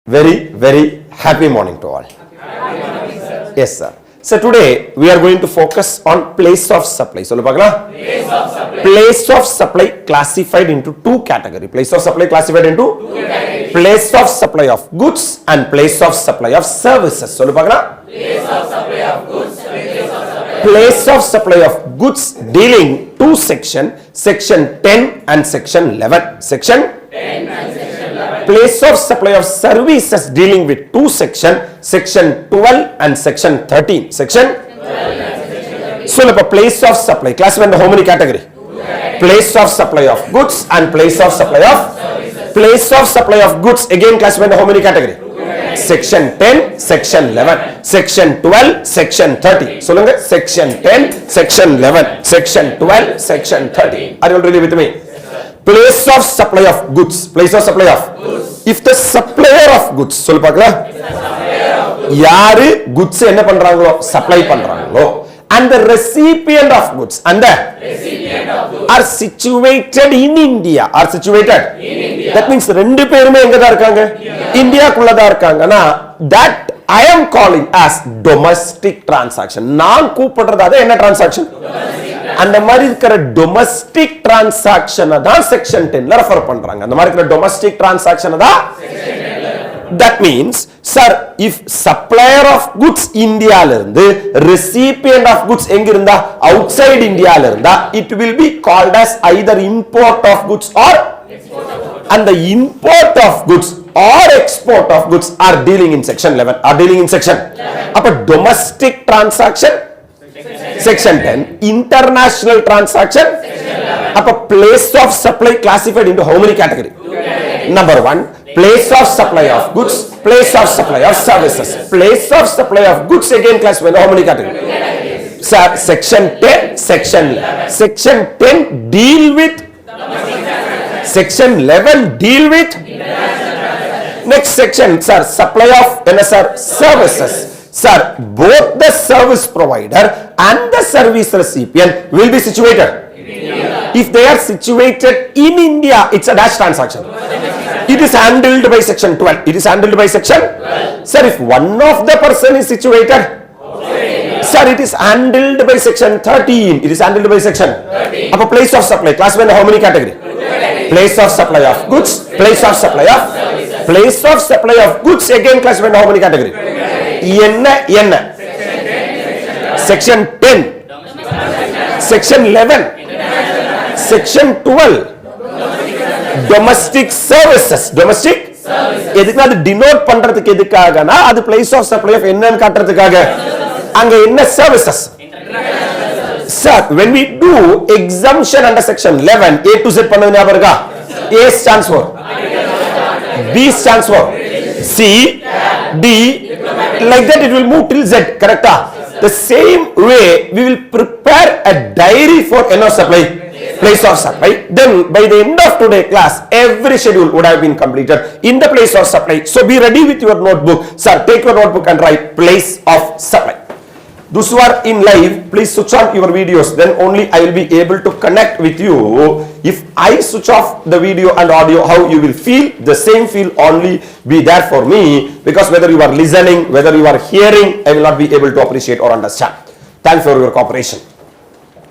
Very happy morning to all. Yes, sir. So today we are going to focus on place of supply. So place of supply classified into two categories. Place of supply classified into place of supply of goods and place of supply of services. So place of supply of goods. Place of supply of goods dealing two section 10 and section 11. Section 10 and section 11. Place of supply of services dealing with two section 12 and section 13. Section 12 and section 13. So place of supply classified into how many category? Place of supply of goods and place of supply of services. Place of supply of goods again classified into how many category? Section 10, section 11, section 12, section 13. So section 10, section 11, section 12, section 13. Are you all ready with me? Place of supply of goods. Place of supply of goods. If the supplier of goods, சொல்லு பார்க்கலாம், யாரு goods என்ன பண்றாங்களோ supply பண்றாங்களோ, and the recipient of goods are situated in India. Are situated in India. That means ரெண்டு பேருமே எங்க தான் இருக்காங்க? இந்தியாக்குள்ள தான் இருக்காங்கன்னா that I am calling as domestic transaction. நான் கூப்பிடுறது அது என்ன transaction? அந்த மாதிரி இருக்கிற domestic transaction தான் section 10ல ரெஃபர் பண்றாங்க. அந்த மாதிரி இருக்கிற domestic transaction தான் that means sir if supplier of goods India ல இருந்து recipient of goods எங்க இருந்தா outside India ல இருந்தா it will be called as either import of goods or and the import of goods or export of goods are dealing in section 11 are dealing in section 11. அப்ப domestic transaction section 10 international transaction section 11. அப்ப place of supply classified into how many category? Number 1 place of supply of goods, place of supply of services. Place of supply of goods again classified how many categories? Sir, section 10, section 11. Section 10 deal with section 11 deal with next section sir supply of NSR services. Sir, both the service provider and the service recipient will be situated in India. If they are situated in India, it's a dash transaction. It is handled by section 12. It is handled by section 12. Sir, if one of the person is situated, sir, it is handled by section 13. It is handled by section 13. Upper place of supply, classified how many category? Place of supply of goods, place of supply of services. Place of supply of goods again classified how many category? N. Section 10. Section 11. Section 12. Domestic services. Domestic எதுக்குனா அது denote பண்றதுக்கு எதுக்காகனா அது place of supply of என்னன்னு காட்டுறதுக்காக அங்க என்ன services sir when we do exemption under section 11 A to Z பண்ணது ஞாபகம் இருக்கா A stands for B stands for C D like that it will move till Z correct the same way we will prepare a diary for NO supply place of supply. Then by the end of today class every schedule would have been completed in the place of supply. So be ready with your notebook. Sir, take your notebook and write place of supply. Those who are in live, please switch on your videos, then only I will be able to connect with you. If I switch off the video and audio, how you will feel, the same feel only be there for me, because whether you are listening, whether you are hearing, I will not be able to appreciate or understand. Thanks for your cooperation.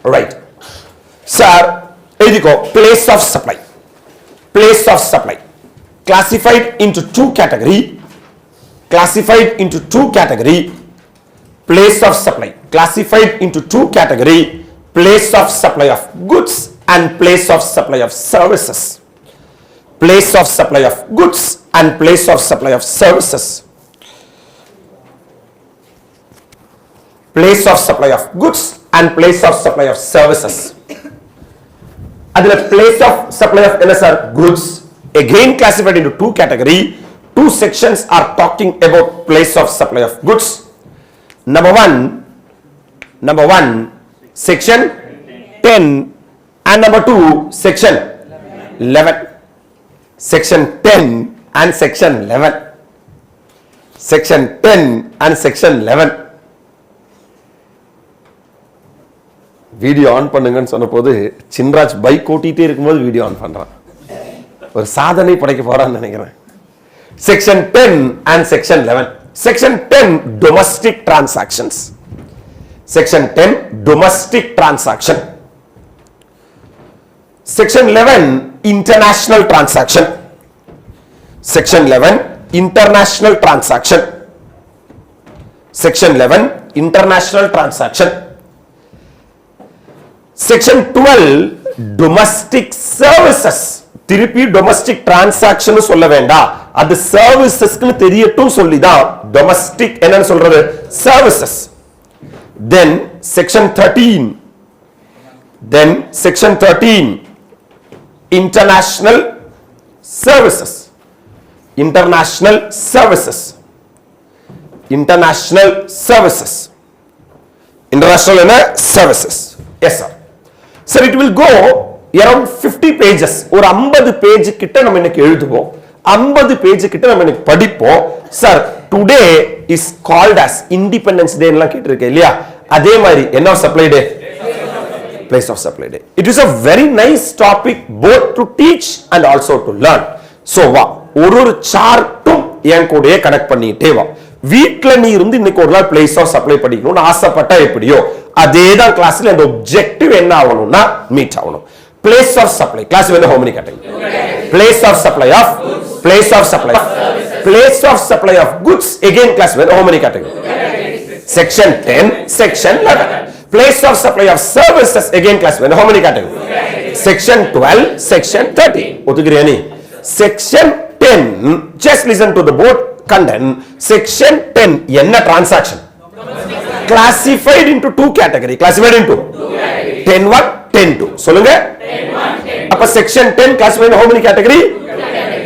Alright. Sir, place of supply. Place of supply. Classified into two category. Classified into two category. Place of supply. Classified into two category. Place of supply of goods and place of supply of services. Place of supply of goods and place of supply of services. Place of supply of goods and place of supply of services. Adila place of supply of NSR goods again classified into two category. Two sections are talking about place of supply of goods. Number one section 10 and number 2 section 11. Section 10 and section 11. Section 10 and section 11. Video on பண்ணுங்கன்னு சொன்னபோது Chinraj bike ஓட்டிகிட்டே இருக்கும்போது video on பண்ணுறான். ஒரு சாதனை படைக்க போகிறான்னு நினைக்கிறேன். Section 10 and Section 11. Section 10, domestic transactions. Section 10, domestic transaction. Section 11, international transaction. Section 11, international transaction. Section 11, international transaction. Section 12, domestic services. திருப்பி domestic transaction சொல்ல வேண்டாம், அது servicesக்கு தெரியட்டும் சொல்லிதான் domestic என்னன்னு சொல்றது, services. Then section 13, international services. International services. International services. International services. Yes sir. Sir, it will go around 50 pages. ஒரு 50 page கிட்ட நம்ம இன்னைக்கு எழுதுவோம், 50 பேஜ் கிட்ட நம்ம இன்னைக்கு படிப்போம். Sir, today is called as independence day எல்லாம் கேட்டிருக்கேன் இல்லையா, அதே மாதிரி என்ன supply day, place of supply day. It is a very nice topic both to teach and also to learn. So வா, ஒரு சார்ட்டும் என் கூடயே கனெக்ட் பண்ணிட்டே வா. வீட்ல நீ இருந்து இன்னைக்கு ஒரு நாள் பிளேஸ் ஆஃப் சப்ளை படிக்கணும்னு ஆசைப்பட்டா எப்படியோ அதேதான் கிளாஸ்ல அந்த ஆப்ஜெக்டிவ் என்ன ஆகணும்னா மீட் ஆகணும். பிளேஸ் ஆஃப் சப்ளை கிளாஸ் வந்து how many category? Place of supply of goods. Place of supply of services. Place of supply of goods again class வந்து how many category? Section 10, section 11. Place of supply of services again class when how many category? Section 12, section 13. ஒத்துக்கிறியா நீ? Section 10, just listen to the board content. Section 10 என்ன transaction? Classified into two category. Classified into 10(1), 10(2). சொல்லுங்க. அப்ப section 10 classified how many category?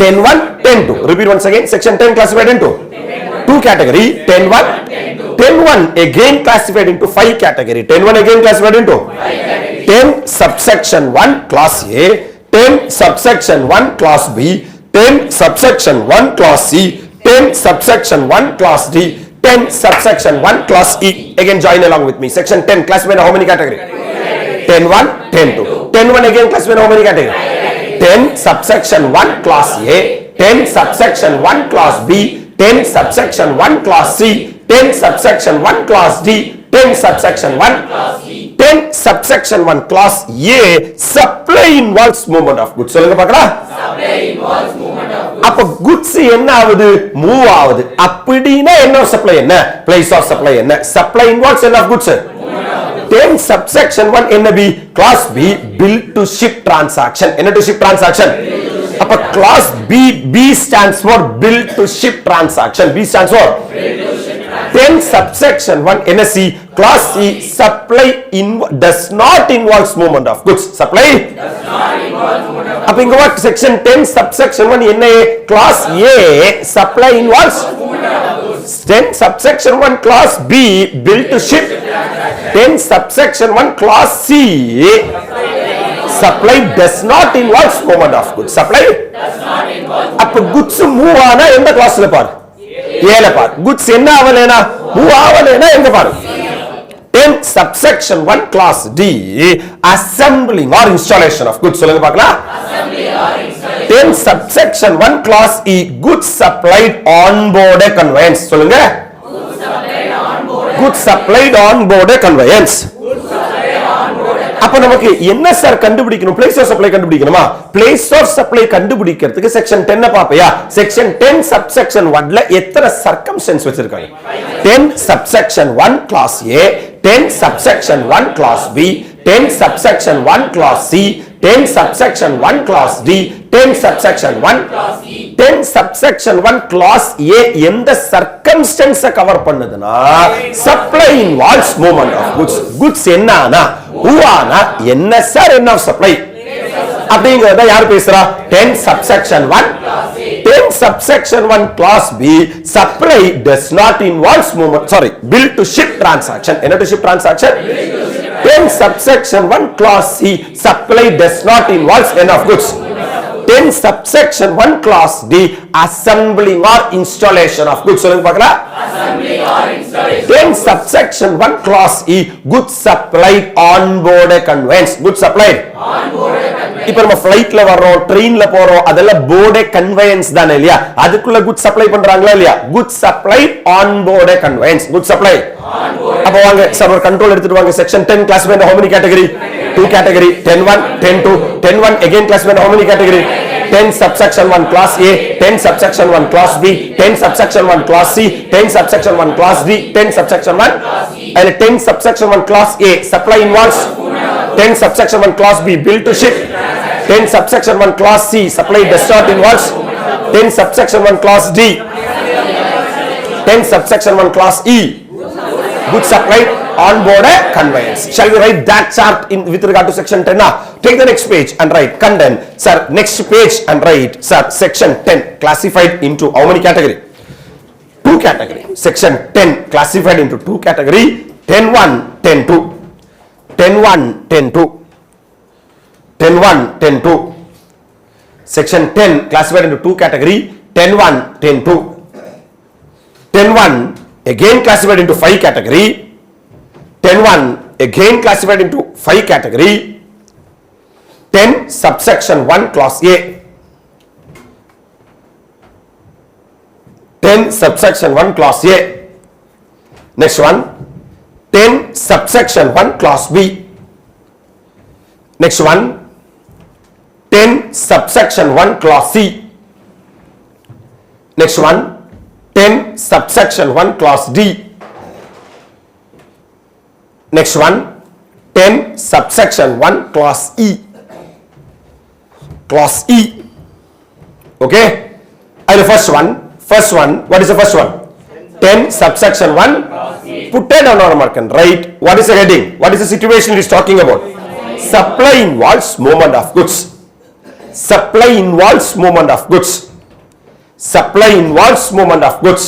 10(1), 10(2). Repeat once again. Section 10 classified into two category. 10(1), 10(1) again classified into 5 category. 10(1) again classified into 10 subsection 1 class A, 10 subsection 1 class B, 10 subsection 1 class C, 10 subsection 1 class D, 10 subsection 1 class E. Again join along with me. Section 10 classified how many category? 10(1), 10(2). 10(1) again classified how many category? 10 subsection 1 class A, 10 subsection 1 class B, 10 subsection 1 class C, 10 subsection 1 class D, 10 subsection 1 class E, 10 subsection 1 class A. Supply involves movement of goods. சொல்லுங்க பார்க்கலாம். Supply involves movement of goods. அப்ப goods என்ன ஆகுது? Move ஆகுது. அப்படினா என்ன supply என்ன? Place of supply என்ன? Supply involves என்ன of goods? 10 subsection 1 என்ன B? Class B, bill to ship transaction. என்ன to ship transaction? அப்ப class B, B stands for bill to ship transaction. B stands for 10 subsection 1 NSC class C, supply does not involve movement of goods. Supply does not involve movement of goods. அப்ப இங்க what section 10 subsection 1 என்ன? class A, supply involves movement of goods. 10 subsection 1 class B, bill to ship. 10 subsection 1 class C, supply does not involve movement of goods. Supply does not involve. அப்ப goods move ஆனா எந்த கிளாஸ்ல பாரு? ஏல பாரு. goods என்ன ஆவலேனா move ஆவலேனா எங்க பாரு? 10 subsection 1 class D, assembling or installation of goods. சொல்லுங்க பார்க்கலாம். Assembly or installation. 10 subsection 1 class E, goods supplied on board a conveyance. சொல்லுங்க. goods supplied on board a conveyance. அப்ப நமக்கு என்ன சார் கண்டுபிடிக்கணும்? பிளேஸ் ஆஃப் சப்ளை கண்டுபிடிக்கணுமா? பிளேஸ் ஆஃப் சப்ளை கண்டுபிடிக்கிறதுக்கு section 10 பாப்பையா? செக்ஷன் 10 சப்செக்ஷன் 1ல எத்தனை சர்க்கம்ஸ்டன்ஸ் வச்சிருக்காங்க? 10 subsection 1 class A, 10 subsection 1 class B, 10 subsection 1 class C, 10 subsection 1 class D, 10 subsection 1 class E, 10 subsection 1 class A எந்த circumstance கவர் பண்ணுதுனா supply involves movement of goods. goods என்னன்னா whoana என்ன sir என்ன supply அப்படிங்கறத யார் பேசுறா? 10 subsection 1 10 subsection 1 class B, supply does not involve movement, sorry, bill to ship transaction. என்ன to ship transaction? 10 subsection 1 class C, supply does not involve end of goods. 10 10 subsection 1 clause D, assembling or installation of goods. சொல்லுங்க பார்க்கலாம். Assembling or installation. 10 subsection 1 clause E, goods supplied on board a conveyance. Goods supplied on board a conveyance. இப்போ நம்ம ஃளைட்ல வரோம், ட்ரெயின்ல போறோம், அதெல்லாம் board conveyance தானே இல்லையா? அதுக்குள்ள குட் சப்ளை பண்றாங்களா இல்லையா? Good supply on board conveyance. Good supply அப்ப வாங்க சார் ஒரு கண்ட்ரோல் எடுத்துட்டு வாங்க. Section 10 classified how many category? 2 category. 10(1), 10(2), 10(1) again classified how many category? 10 subsection 1 class A, 10 subsection 1 class B, 10 subsection 1 class C, 10 subsection 1 class D, 10 subsection 1 and 10 subsection 1 class A, supply involves. 10 subsection 1 class B, bill to ship. 10 subsection 1 class C, supply does not involves. 10 subsection 1 class D, 10 subsection 1 class E, goods supplied on board a conveyance. Shall we write that chart in with regard to section 10 now? Take the next page and write content. Sir, next page and write, sir, section 10 classified into how many category? 2 category. Section 10 classified into 2 category. 10(1), 10(2). 10(1), 10(2). 10(1), 10(2). Section 10 classified into 2 category. 10(1), 10(2). 10(1) again classified into 5 category. 10(1) again classified into 5 category. 10 subsection 1 class A. 10 subsection 1 class A. Next one, 10 subsection 1 class B. Next one, 10 subsection 1 class C. Next one, 10 subsection 1 class D. Next one, 10 subsection 1 class E. Class E. Okay? And the first one, what is the first one? 10 subsection 1. Put it on our mark and write what is the heading? What is the situation it is talking about? Supply involves movement of goods. Supply involves movement of goods. Supply involves movement of goods.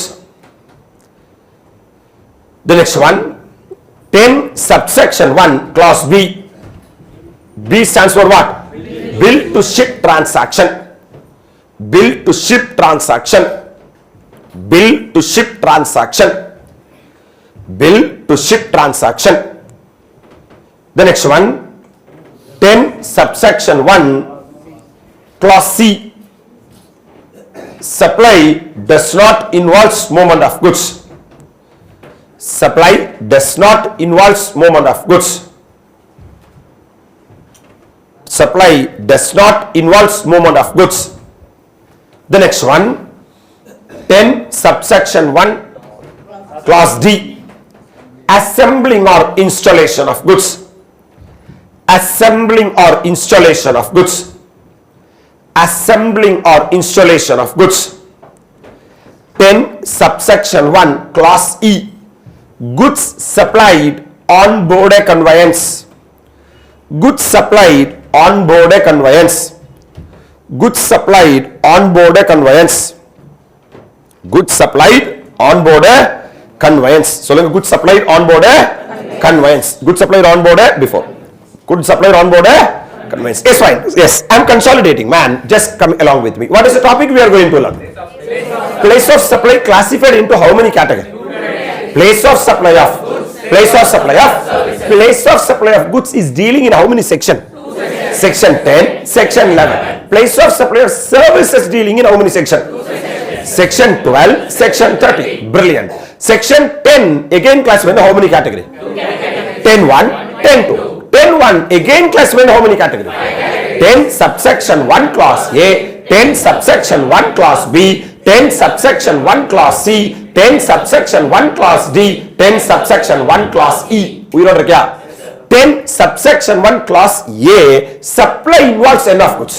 The next one, 10 subsection 1 clause B. B stands for what? Bill to ship transaction. Bill to ship transaction. Bill to ship transaction. Bill to ship transaction. The next one, 10 subsection 1 clause C. Supply does not involve movement of goods. Supply does not involve movement of goods. Supply does not involve movement of goods. The next one, 10 subsection 1 clause D. Assembling or installation of goods. Assembling or installation of goods. Assembling or installation of goods. 10 subsection 1 clause E. Goods supplied on board a conveyance. Goods supplied on board a conveyance. Goods supplied on board a conveyance. Goods supplied on board a conveyance. So goods supplied on board a conveyance. Goods supplied on board a before. Goods supplied on board a conveyance. Yes, fine. Yes, I am consolidating, man. Just come along with me. What is the topic we are going to learn? Place of supply classified into how many categories? Place of supply of. Place of supply of. Place of supply of goods is dealing in how many section? Section 10, section 11. Place of supply of services dealing in how many section? Section 12, section 30. Brilliant. Section 10 again classified into how many category? 10(1), 10(2). 10(1) again classified into how many category? 10 subsection 1 class A, 10 subsection 1 class B, 10 subsection 1 class C, 10 subsection 1 class D, 10 subsection 1 class E. உயிரோட இருக்கியா? 10 subsection 1 class A, supply involves end of goods.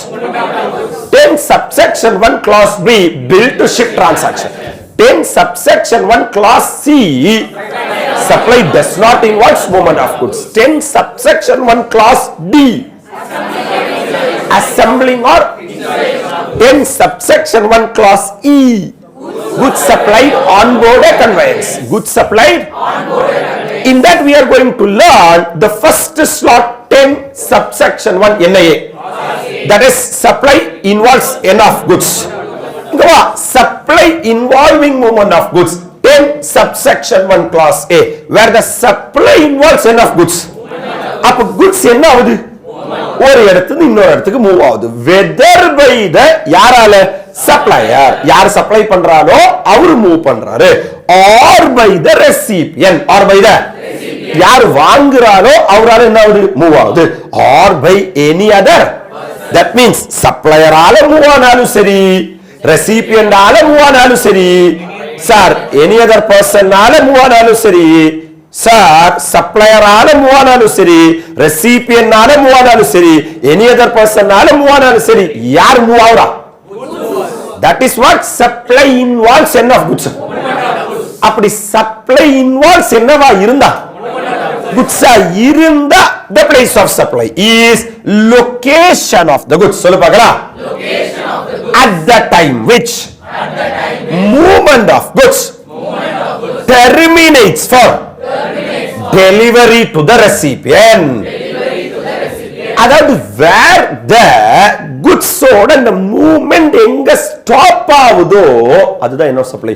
10 subsection 1 class B, bill to ship transaction. 10 subsection 1 class C, supply does not involve movement of goods. 10 subsection 1 class D, assembling or 10 subsection 1 class E, goods supplied on board a conveyance. Goods supplied on board a conveyance. In that we are going to learn the first slot 10 subsection 1 NIA. That is supply involves end of goods. Supply involving movement of goods. 10 subsection 1 clause A, where the supply involves end of goods. அப்ப goods என்ன ஆகுது? ஒரு இடத்துல இன்னொரு இடத்துக்கு move ஆகுது. Whether by the யாரால? Supplier. யார் சப்ளை பண்றாரோ அவர் மூவ் பண்றாரு. Or by the recipient. Or by the யார் வாங்குறாரோ அவரால என்ன ஆகுது? மூவ் ஆகுது. Or by any other. That means supplier ஆல மூவ் ஆனாலும் சரி, recipient ஆல மூவ் ஆனாலும் சரி, சார் any other person ஆல மூவ் ஆனாலும் சரி, சார் supplier ஆல மூவ் ஆனாலும் சரி, recipient ஆல மூவ் ஆனாலும் சரி, any other person ஆல மூவ் ஆனாலும் சரி, யார் move ஆகுறா? That is what supply involves end of goods. அப்படி supply involves என்னவா இருந்தா? goods இருந்தா the place of supply is location of the goods. சொல்லு பார்க்கலாம். Location of the goods. At the time which movement of goods terminates for delivery to the recipient. அதாவது where the goods ஓட அந்த movement எங்க stop ஆகுதோ அதுதான் என்ன supply.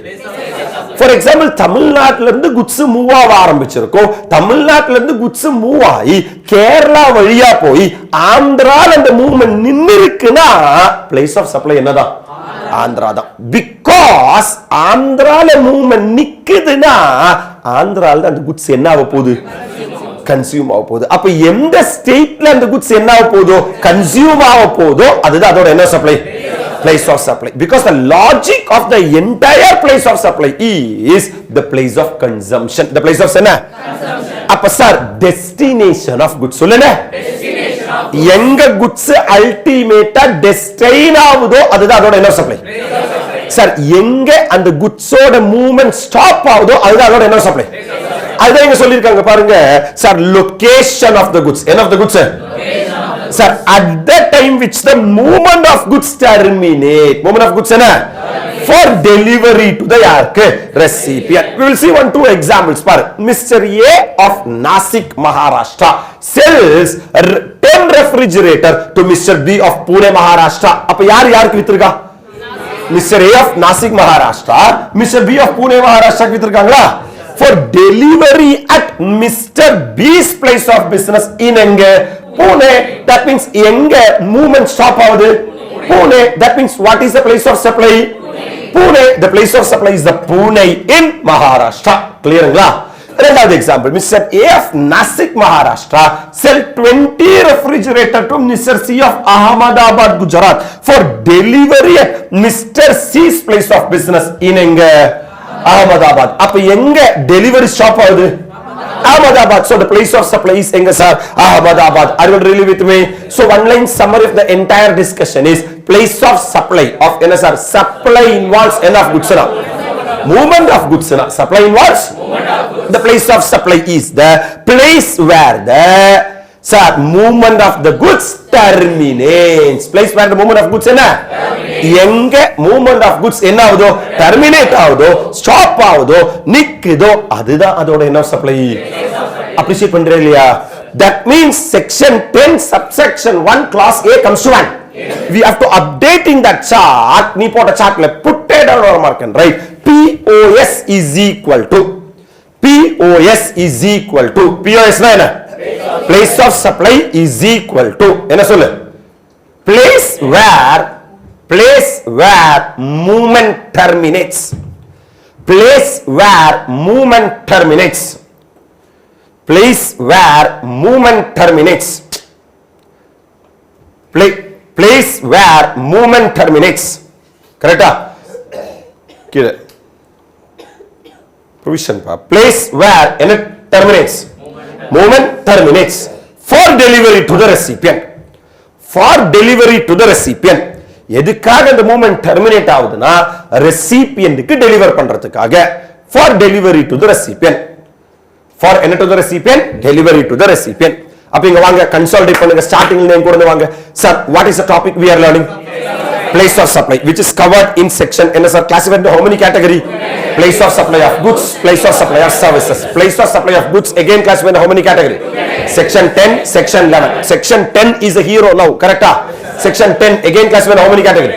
For example தமிழ்நாட்டில இருந்து குட்ஸ் மூவ் ஆக ஆரம்பிச்சிருக்கோம். தமிழ்நாட்டில இருந்து குட்ஸ் மூவ் ஆகி கேரளா வழியா போய் ஆந்திரால அந்த மூவ்மெண்ட் நின்னு இருக்குன்னா பிளேஸ் ஆஃப் சப்ளை என்னதான்? ஆந்திரா தான். பிகாஸ் ஆந்திரால மூவ்மெண்ட் நிக்குதுன்னா ஆந்திரால அந்த குட்ஸ் என்ன ஆக போகுது? கன்சியூம் ஆக போகுது. அப்ப எந்த ஸ்டேட்ல அந்த குட்ஸ் என்ன ஆக போதோ கன்சியூம் ஆக போதோ அதுதான் அதோட என்ன supply? place of supply. Because the logic of the entire place of supply is the place of consumption. The place of consumption. அப்ப சார் destination of goods சொல்லுங்க. எங்க goods அல்டிமேட்டா டெஸ்டைன் ஆகுதோ அதுதான் அதோட என்ன சப்ளை? சார் எங்க அந்த குட்ஸோட மூவ்மெண்ட் ஸ்டாப் ஆகுதோ அதுதான் அதோட என்ன சப்ளை? அதுதான் இங்க சொல்லிருக்காங்க பாருங்க sir. Location of the goods. என்ன of the goods? Sir, at the time which the movement of goods terminate. Movement of goods என்ன? For delivery to the recipient. We will see 1-2 examples. Mr. A of Nasik, Maharashtra sells 10 refrigerator to Mr. B of Pune, Maharashtra. அப்ப யாருக்கு வித்திருக்கா? Mr. A of Nasik, Maharashtra, Mr. B of Pune, Maharashtra வித்திருக்காங்களா? For delivery at Mr. B's place of business in எங்க? Pune. That means எங்க movement stop ஆகுது? Pune. That means what is the place of supply? Pune. The place of supply is the Pune in Maharashtra. Clearங்களா? ரெண்டாவது example. Mr. A of Nasik, Maharashtra sell 20 refrigerator to Mr. C of Ahmedabad, Gujarat for delivery at Mr. C's place of business in எங்க? Ahmedabad. அப்ப எங்க delivery stop ஆகுது? Ahmedabad. So the place of supply is enga sir? Ahmedabad. Are you really with me? So one line summary of the entire discussion is place of supply of enna sir? Supply involves enough goods na. Movement of goods na. Supply involves the place of supply is the place where the sir movement of the goods terminates. Place where the movement of goods enna? எங்க movement of goods என்ன ஆகுதோ terminate ஆகுதோ stop ஆகுதோ நிக்குதோ அதுதான் அதோட என்ன supply. Appreciate பண்றீங்க இல்லையா? That means section 10 subsection 1 clause A comes to 1. We have to updating that chart. நீ போட்ட சார்ட்ல put it down or mark and write POS is equal to POS is equal to POS என்ன? Place of supply is equal to என்ன சொல்லு? Place where movement terminates. Place where movement terminates. Place where movement terminates. Place where movement terminates. Correct? Kira. Provision pa. Place where it terminates. Movement terminates. For delivery to the recipient. For delivery to the recipient. எதுக்காக இந்த movement terminate ஆகுதுன்னா ரெசிபியன்ட்க்கு deliver பண்றதுக்காக. For delivery to the recipient. For என்ன to the recipient? Delivery to the recipient. அப்ப இங்க வாங்க consolidate பண்ணுங்க. ஸ்டார்டிங்ல நேம் கொடுங்க வாங்க. Sir, what is the topic we are learning? Place of supply, which is covered in section என்ன sir? Classified into how many category? Place of supply of goods, place of supply of services. Place of supply of goods again classified into how many category? Section 10, section 11. Section 10 is a hero now, correct? Section 10 again classified how many category?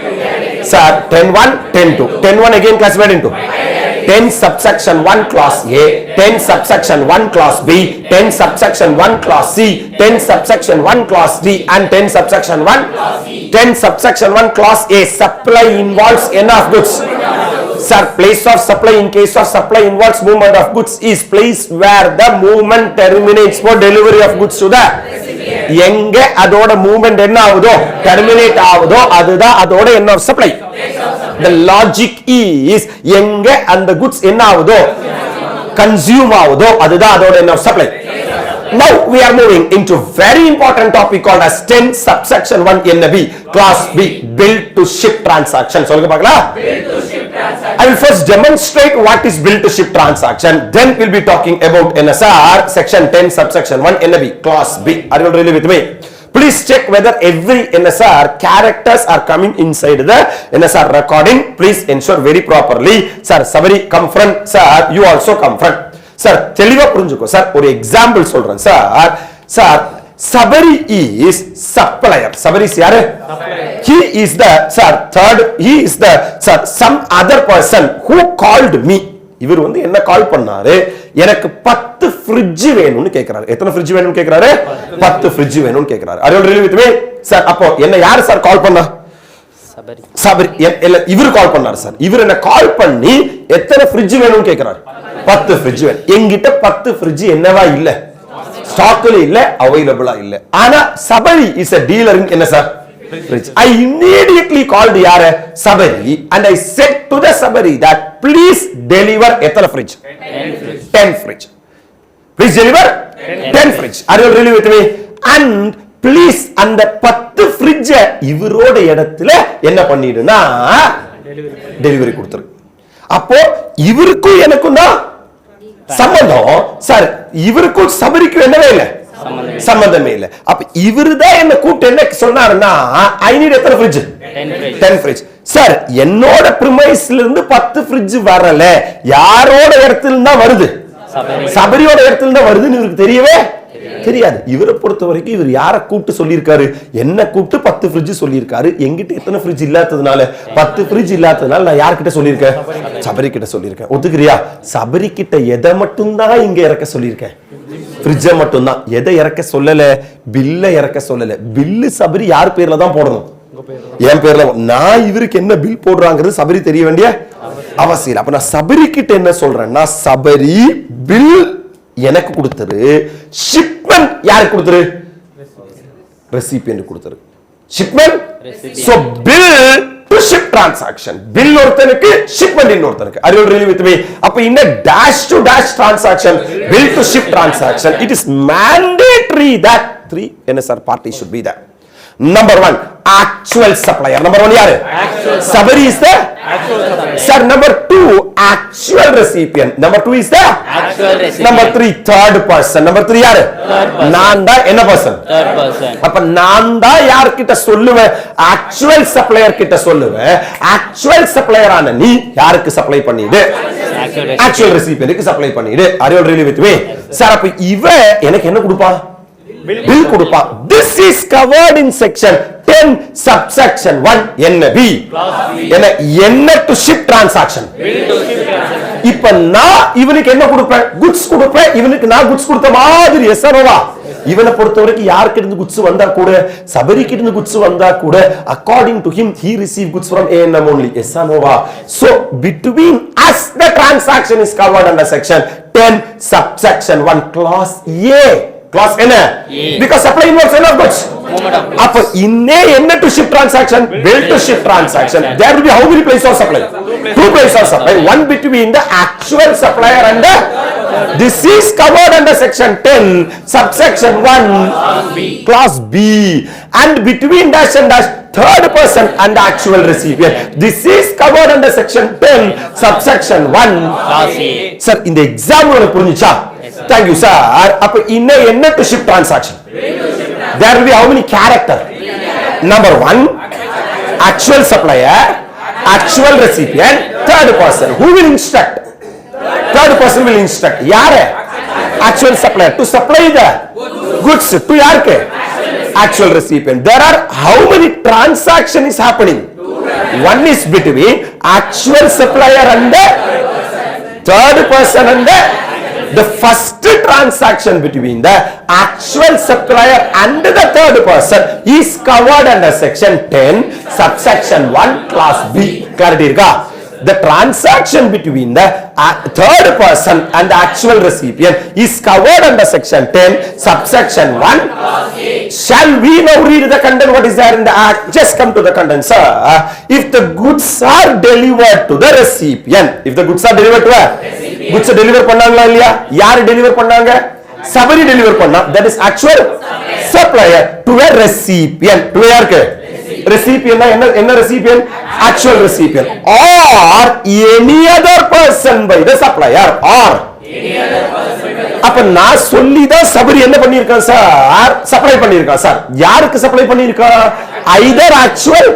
Sir, 10-1, 10-2. 10-1 again classified into 10 subsection 1 class A, 10 subsection 1 class B, 10 subsection 1 class C, 10 subsection 1 class D, and 10 subsection 1 10 subsection 1 class A. Supply involves n of goods. Sir, place of supply in case of supply involves movement of goods is place where the movement terminates for delivery of goods to the எங்க அதோட movement என்ன ஆகுதோ terminate ஆகுதோ அதுதான் அதோட என்ன of supply. the logic is எங்க அந்த goods என்ன ஆகுதோ கன்சியூம் ஆகுதோ அதுதான் அதோட என்ன of supply. Now we are moving into very important topic called as 10 subsection 1 NB class B build to ship transaction. சொல்லுங்க பார்க்கலாம். I will first demonstrate what is build to ship transaction, then we'll be talking about NSR section 10 subsection 1 NB class B. Are you really with me? Please check whether every NSR characters are coming inside the NSR recording. Please ensure very properly. Sir, somebody come front. Sir, you also come front. Sir தெளிவா புரிஞ்சுக்கோ sir. ஒரு example சொல்றேன் sir. Sir Sabari is supplier. Sabari is யாரு? he is the sir third he is the sir some other person who called me. இவர் வந்து என்ன கால் பண்ணாரு, எனக்கு 10 ஃப்ரிட்ஜ் வேணும்னு கேக்குறாரு. எத்தனை ஃப்ரிட்ஜ் வேணும்னு கேக்குறாரு? 10 ஃப்ரிட்ஜ் வேணும்னு கேக்குறாரு. are you really with me? Sir அப்போ என்ன யாரு சார் கால் பண்ணா? சபரி. இவர் கால் பண்ணாரு சார். இவர் என்ன கால் பண்ணி எத்தனை ஃப்ரிட்ஜ் வேணும்னு கேக்குறாரு? 10 ஃப்ரிட்ஜ் வேணும். என்கிட்ட 10 ஃப்ரிட்ஜ் என்னவா இல்ல, ஸ்டாக்ல இல்ல, அவைலபிளா இல்ல. ஆனா Sabari is a dealer in என்ன sir? fridge. I immediately called யார? Sabari, and I said to the Sabari that please deliver எத்தனை fridge? 10 fridge. Please deliver 10 fridge. Are you really with me? And please அந்த 10 fridge இவரோட இடத்துல என்ன பண்ணிடுனா delivery கொடுத்துரு. அப்போ இவருக்கும் எனக்கும் தான் சம்பந்தம் சார். இவருக்கும் சபரிக்கும் என்னவே இல்லை, சம்பந்தமே இல்லை. அப்ப இவருதான் என்ன கூப்பிட்டு என்ன சொன்னாருன்னா ஐ நீட் எத்தனை ஃப்ரிட்ஜ்? 10 ஃப்ரிட்ஜ். சார் என்னோட பிரிமைஸ்ல இருந்து 10 ஃப்ரிட்ஜ் வரல, யாரோட இடத்துல தான் வருது? சபரியோட இடத்துல தான் வருதுன்னு இவருக்கு தெரியவே தெரியாது. இவரை பொறுத்த வரைக்கும் இவர் யாரை கூப்பிட்டு சொல்லியிருக்காரு? என்ன கூப்பிட்டு 10 ஃப்ரிட்ஜ் சொல்லியிருக்காரு. எங்கிட்ட எத்தனை ஃப்ரிட்ஜ் இல்லாததுனால 10 ஃப்ரிட்ஜ் இல்லாததுனால நான் யார்கிட்ட சொல்லியிருக்கேன்? சபரி கிட்ட சொல்லியிருக்கேன். ஒத்துக்கிறியா? சபரி கிட்ட எதை மட்டும்தான் இங்க இறக்க சொல்லியிருக்கேன்? ஃப்ரிட்ஜை மட்டும்தான். எதை இறக்க சொல்லல? பில்ல இறக்க சொல்லல. பில்லு சபரி யார் பேர்ல தான் போடணும்? என் பேர்ல. நான் இவருக்கு என்ன பில் போடுறாங்கிறது சபரி தெரிய வேண்டிய அவசியம். அப்ப நான் சபரி கிட்ட என்ன சொல்றேன்னா சபரி பில் எனக்கு கொடுத்துரு, ஷிப்மெண்ட் யாருக்கு கொடுத்துரு? ரெசிபியன்ட் கொடுத்துரு. Shipment so bill to ship transaction. Bill ஒருத்தனுக்கு, ஷிப்மெண்ட் இன்னொருத்தனுக்கு. Are you really with me? அப்ப இந்த dash to dash transaction, bill to ship transaction, it is mandatory that 3 NSR parties should be there. Number 1 actual supplier. Number 1 yaru? Sabari is the actual supplier. Sir, number 2 actual recipient. Number 2 is the actual recipient. Number 3 third person. Number 3 yaru? நான் தான் என்ன person? Third person. அப்ப நான் தான் யார் கிட்ட சொல்லுவேன்? actual supplier கிட்ட சொல்லுவேன். actual supplier ஆன நீ யாருக்கு சப்ளை பண்ணிடு? actual recipient க்கு சப்ளை பண்ணிடு. Are you really with me? Sir, அப்ப இவ எனக்கு என்ன கொடுப்பான்? bill கொடுப்பா. This is covered in section 10 subsection 1 NB. என்ன to ship transaction. இப்ப நான் இவனுக்கு என்ன கொடுப்பேன்? goods கொடுப்பேன். இவனுக்கு நான் goods கொடுத்த மாதிரி எஸ்ஆர்ஓவா. இவனை பொறுத்த வரைக்கும் யாருக்கு இருந்து goods வந்தா கூட, சபரிக்கு இருந்து goods வந்தா கூட, according to him he received goods from A&M only. எஸ்ஆர்ஓவா. So between us the transaction is covered under section 10 subsection 1 clause A. Class என்ன? Because supply involves n of goods. அப்ப இன்னே என்ன to ship transaction? Bill to ship transaction. There will be how many places of supply? 2 places of supply. One between the actual supplier and the. This is covered under section 10 subsection 1 class B. And between dash and dash third person and the actual recipient. This is covered under section 10 subsection 1 class A. Sir, in the exam உங்களுக்கு புரிஞ்சுச்சா? Thank you sir. அப்ப இன்னே என்ன to ship transaction? There will be how many character? Number 1 actual supplier, actual recipient, third person. Who will instruct? Third person will instruct. யாரு? Actual supplier to supply the goods to யாருக்கு? actual recipient. There are how many transactions is happening? One is between actual supplier and the third person and the first transaction between the actual supplier and the third person is covered under section 10 subsection 1 clause B. Clarity irka? The transaction between the third person and the actual recipient is covered under section 10 subsection 1 clause B. Shall we now read the content? What is there in the act? Just come to the content, sir. If the goods are delivered to the recipient, if the goods are delivered to a goods deliver பண்ணாங்களா இல்லையா? யார் deliver பண்ணாங்க? Sabari deliver பண்ணா. That is actual supplier to a recipient. To யாருக்கு? Recipient என்ன recipient? Actual recipient or any other person by the supplier or அப்ப நான் சொல்லிதான் சபரி என்ன பண்ணிருக்கான் சார்? சப்ளை பண்ணிருக்கான் சார். யாருக்கு சப்ளை பண்ணிருக்கான்? either actual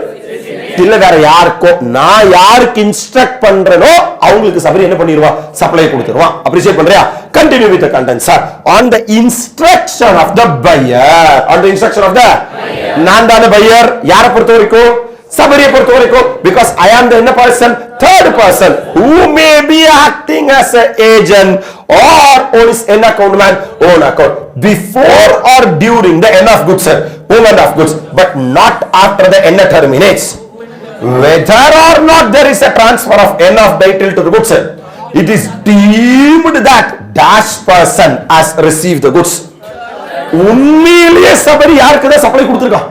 இல்ல வேற யாருக்கோ. நான் யாருக்கு இன்ஸ்ட்ரக்ட் பண்றனோ அவங்களுக்கு சபரி என்ன பண்ணிடுவா? சப்ளை கொடுத்துருவான். அப்ரிஷியேட் பண்றியா? Continue with the content, sir. On the instruction of the buyer. On the instruction of the buyer. நான் தான buyer. யாரை பொறுத்த வரைக்கும்? சபரியை பொறுத்த வரைக்கும். Because I am the என்ன person? Third person who may be acting as an agent or owns an account man, own account before or during the end of goods, movement of goods, but not after the end terminates. Whether or not there is a transfer of end of title to the goods, it is deemed that dash person has received the goods. உண்மையிலேயே சபரி யாருக்கு தான் supply கொடுத்திருக்கான்?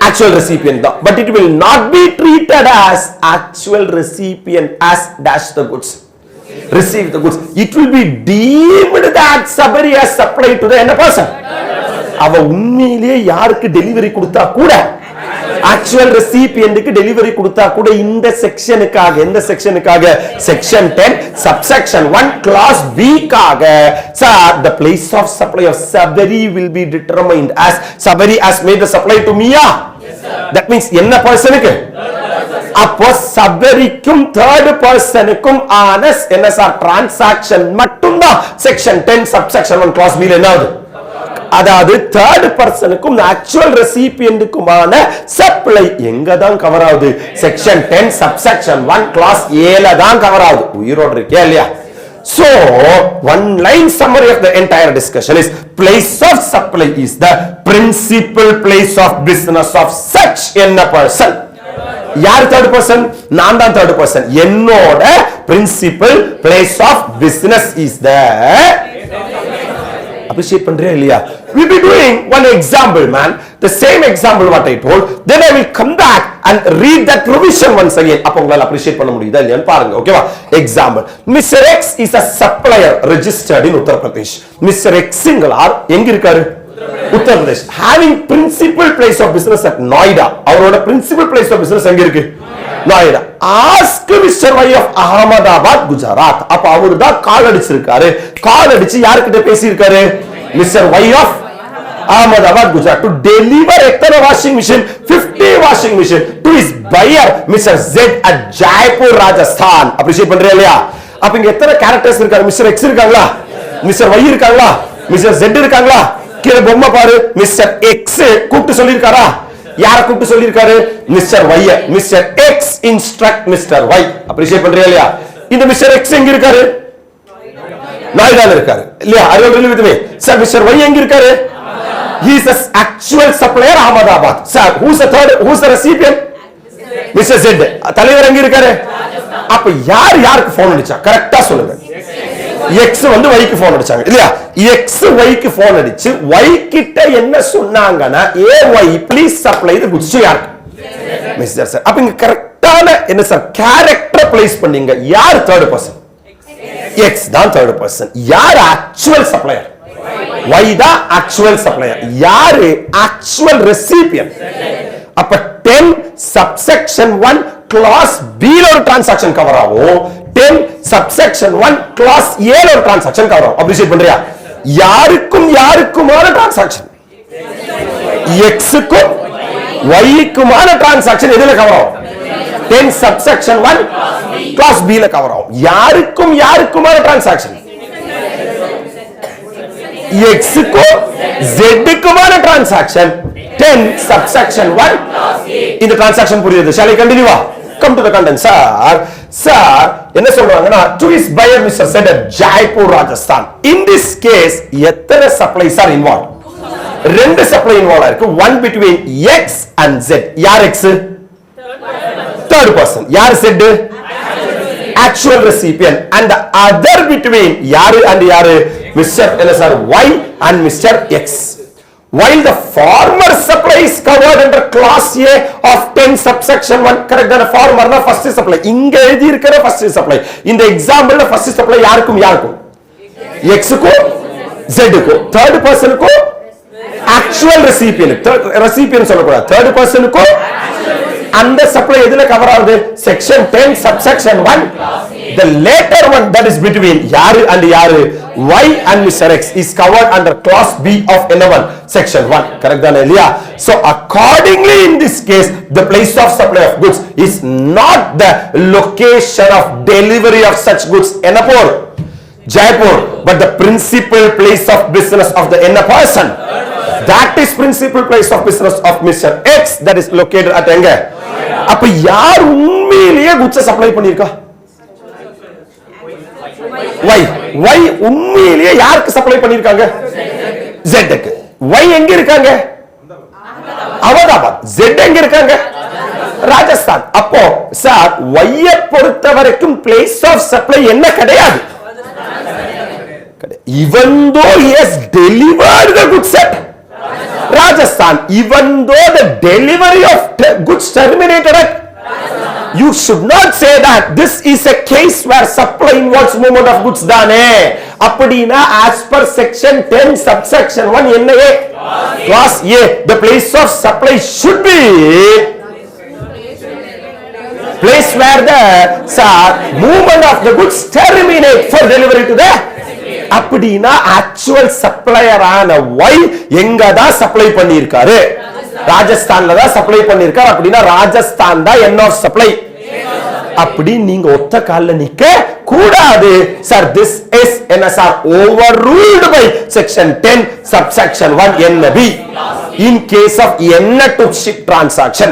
Actual recipient தான். But it will not be treated as actual recipient as dash the goods. Receive the goods. It will be deemed that somebody has supplied to the end person. அவ உண்மையிலேயே யாருக்கு delivery கொடுத்தா கூட actual recipientக்கு delivery கொடுத்தா கூட இந்த செக்ஷனுக்காக எந்த செக்ஷனுக்காக section 10 subsection 1 clause B காக sir the place of supply of sabari will be determined as sabari has made the supply to Mia. Yes sir. That means என்ன பர்சனுக்கு? அப்போ சபரிக்கும் third personக்கும் ஆன என்ன சார் டிரான்சாக்ஷன் மட்டும்தான் செக்ஷன் 10 subsection 1 clause B ல என்ன ஆகுது? அதாவது third personக்கும் actual recipientக்குமான சப்ளை எங்க தான் கவர் ஆகுது? செக்ஷன் 10 subsection 1 clause A ல தான் கவர் ஆகுது. உயிரோட இருக்கே இல்லையா? So one line summary of the entire discussion is place of supply is the principal place of business of such a person. யார் third person? நான் தான் third person. என்னோட principal place of business is the appreciate பண்றியா இல்லையா? We will be doing one example, man. The same example what I told. Then I will come back and read that provision once again. அப்ப உங்களால appreciate பண்ண முடியுதா இல்லையான்னு பாருங்க. ஓகேவா? Example. Mr. X is a supplier registered in Uttar Pradesh. Mr. X singular எங்க இருக்காரு? Uttar Pradesh. Having principal place of business at Noida. அவரோட principal place of business எங்க இருக்கு? Noida. Ask Mr. Y of Ahmedabad, Gujarat. அப்ப அவரு தான் கால் அடிச்சிருக்காரு. கால் அடிச்சு யார்கிட்ட பேசி இருக்காரு? Mr. Y of Ahmedabad, Gujarat to deliver எத்தனை washing machine? 50 washing machine to his buyer Mr. Z at Jaipur, Rajasthan. Appreciate பண்றியா இல்லையா? அப்ப இங்க எத்தனை characters இருக்காங்க? Mr. X இருக்காங்களா? Mr. Y இருக்காங்களா? Mr. Z இருக்காங்களா? கீழ பொம்மை பாரு. Mr. X கூப்பிட்டு சொல்லிருக்காரா? யாரை கூப்பிட்டு சொல்லிருக்காரு? Mr. Y. Mr. X instruct Mr. Y. Appreciate பண்றியா இல்லையா? இந்த Mr. X எங்க இருக்காரு? நாய்டால இருக்காரு இல்லையா? Are you really with me? Sir, Mr. Y எங்க இருக்காரு? He is an actual supplier Ahmedabad. Sir, who's the third? Who's the recipient? Mr. Z. தலைவர் எங்க இருக்காரு? அப்ப யாருக்கு போன் அடிச்சா? கரெக்ட்டா சொல்லுங்க. X வந்து Y க்கு போன் அடிச்சாங்க இல்லையா? X Y க்கு போன் அடிச்சு Y கிட்ட என்ன சொன்னாங்கன்னா AY please supply the goods to யாருக்கு? Mr. Sir. அப்ப இங்க கரெக்ட்டான என்ன சார் கேரக்டர் பிளேஸ் பண்ணீங்க. யார் third person? X தான் third person. யார் actual supplier? Y தான் actual supplier. யாரு actual recipient? அப்ப 10 subsection 1 clause B ல ஒரு transaction கவர் ஆகும். 10 subsection 1 clause A ல ஒரு transaction கவர் ஆகும். அப்ரிஷியேட் பண்றியா? யாருக்குமான transaction? X க்கும் Y க்குமான transaction எதுல கவர் ஆகும்? 10 subsection 1 clause B ல கவர் ஆகும். யாருக்குமான transaction? X க்கு Z க்குமான transaction 10 subsection 1 இந்த transaction புரியுது. Shall I continue? Come to the content. Sir, என்ன சொல்றாங்கன்னா to his buyer Mr. said at Jaipur, Rajasthan. In this case, எத்தனை supplies are involved? ரெண்டு supply involved இருக்கு. One between X and Z. யார் X? Third person. யார் Z? Actual recipient. And the other between யாரு and யாரு? Mr. Y and Mr. X. While the former supply is covered under clause A of 10 subsection 1, correct? The former na first supply. இங்க எழுதி இருக்கிற first supply. இந்த example first supply யாருக்கும் X க்கு Z க்கு. Third person க்கு actual recipient. Third recipient சொல்லக்கூடாது. Third person க்கு அந்த supply எதுல cover ஆகுது? Section 10 subsection 1. The later one, that is between யாரு and யாரு, Y and Mr. X, is covered under clause B of N1 section 1. Correct தானே இல்லையா? So accordingly in this case the place of supply of goods is not the location of delivery of such goods Enapur, Jaipur, but the principal place of business of the N person. That is principal place of business of Mr. X, that is located at எங்க? அப்ப யார் உண்மையிலேயே goods supply பண்ணிருக்கா? Y உண்மையிலேயே யாருக்கு supply பண்ணிருக்காங்க? Z க்கு. Y எங்க இருக்காங்க? அகமதாபாத். Z எங்க இருக்காங்க? ராஜஸ்தான். அப்போ சார் Y பொறுத்த வரைக்கும் place of supply என்ன கிடையாது. Even though he has delivered the goods at Rajasthan, even though the delivery of goods terminated at, you should not say that this is a case where supply involves movement of goods தானே. அப்படினா as per section 10 subsection 1 என்ன? Clause A, the place of supply should be place where the movement of the goods terminate for delivery to the. அப்படினா actual supplier ஆன Y எங்க தான் supply பண்ணிருக்காரு? ராஜஸ்தான்ல தான் சப்ளை பண்ணிருக்காரு. அப்படினா ராஜஸ்தான் தான் end of supply. அப்படி நீங்க ஒத்த கால்ல நிக்க கூடாது. Sir, this is NSR overruled by section 10 subsection 1 NB in case of N to ship transaction.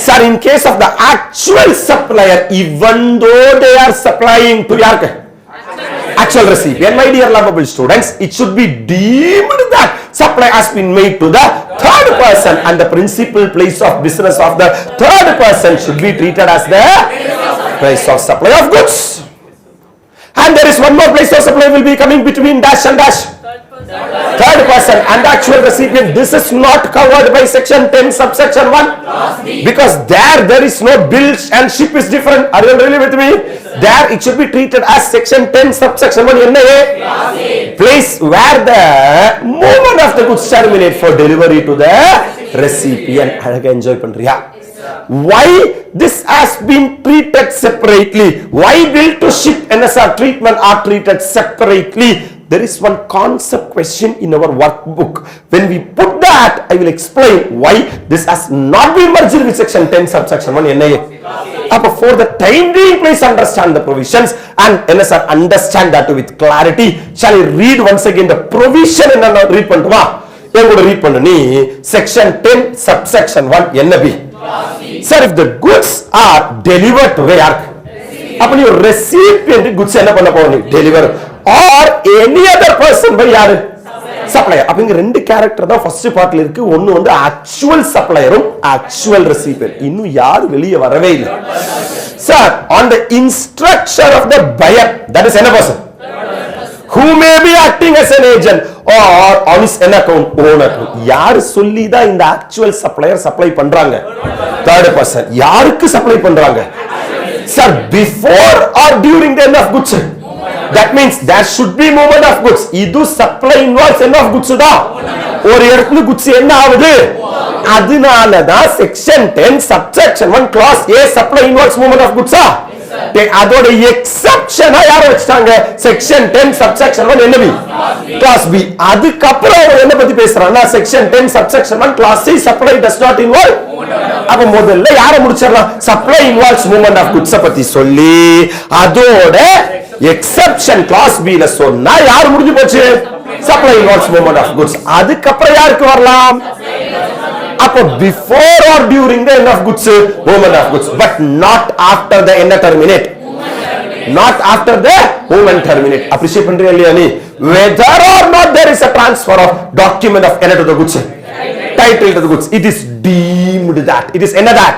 Sir, in case of the actual supplier, even though they are supplying to யாருக்கு? Actual recipient. My dear lovable students, it should be deemed that supply has been made to the third person and the principal place of business of the third person should be treated as the place of supply of goods. And there is one more place of supply will be coming between dash and dash. Third person and the actual recipient. This is not covered by section 10 subsection 1 because there is no bill and ship is different. Are you really with me? There it should be treated as section 10 subsection 1 என்ன? Place where the movement of the goods terminate for delivery to the recipient. அழகா enjoy பண்றியா? Why this has been treated separately? Why bill to ship NSR treatment are treated separately? There is one concept question in our workbook. When we put that, I will explain why this has not been merged with section 10 subsection 1 NA. For the time being, please understand the provisions and NSR understand that with clarity. Shall I read once again the provision and read பண்ணுமா? எங்கூட read பண்ணு நீ. Section 10 subsection 1 NB. Sir, if the goods are delivered to யாருக்கு? அப்ப நீ recipient goods என்ன பண்ண போறீங்க? Deliver or any other person by யாரு? Supplier. அப்ப இங்க ரெண்டு கேரக்டர் தான் ஃபர்ஸ்ட் பார்ட்ல இருக்கு. ஒன்னு வந்து actual supplierம் actual recipient. இன்னும் யார் வெளிய வரவே இல்ல. Sir, on the instruction of the buyer, that is another person who may be acting as an agent or on his own account. யார் சொல்லி தான் இந்த actual supplier சப்ளை பண்றாங்க? Third person. யாருக்கு சப்ளை பண்றாங்க? Sir, before or during the end of goods. That means there should be movement of goods. இது supply involves end of goods தான். ஒரு இடத்துல goods என்ன ஆகுது? அதனால தான் section 10 subsection 1 clause A supply involves movement of goods. அதோட exception யார வச்சிட்டாங்க? section 10 subsection 1 NB clause B. அதுக்கு அப்புறம் என்ன பத்தி பேசுறானா? section 10 subsection 1 clause C supply does not involve. அப்ப முதல்ல யார முடிச்சிரலாம்? supply involves movement of goods பத்தி சொல்லி அதோட எக்ஸெப்ஷன் கிளாஸ் B ல சொன்னா யார் முடிஞ்சு போச்சு? Supply involves movement of goods. அதுக்கு அப்புறம் யாருக்கு வரலாம்? அப்போ before or during the end of goods movement of goods, but not after the end terminate, not after the movement terminate. Appreciate பண்றியா இல்லையா நீ? Whether or not there is a transfer of document of enter to the goods, title to the goods, it is deemed that, it is என்ன that?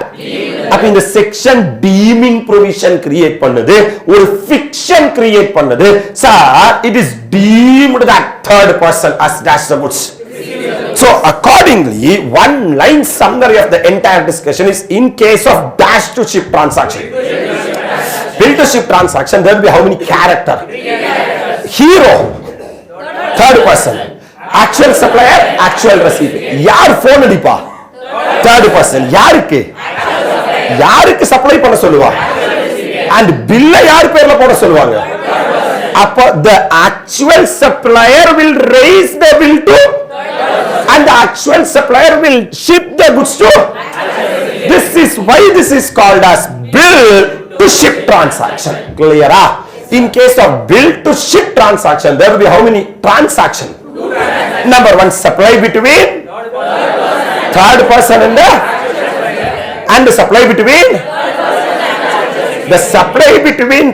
அப்ப இந்த section teaming provision create பண்ணுது, ஒரு fiction create பண்ணுது. Sir it is deemed that third person as dash the goods. So accordingly, one line summary of the entire discussion is in case of dash to ship transaction, bill to ship transaction, there will be how many character? Hero, third person, actual supplier, actual recipient. யார் phone அடிப்பா? third person. யாருக்கு? யாருக்கு supply பண்ண சொல்லுவா? and bill யார் பேர்ல போட சொல்லுவாங்க? அப்ப the actual supplier will raise the bill to, and the actual supplier will ship the goods to. This is why this is called as bill to ship transaction. Clear? In case of bill to ship transaction, there will be how many transaction? Number one, supply between third person and the supply between the supply between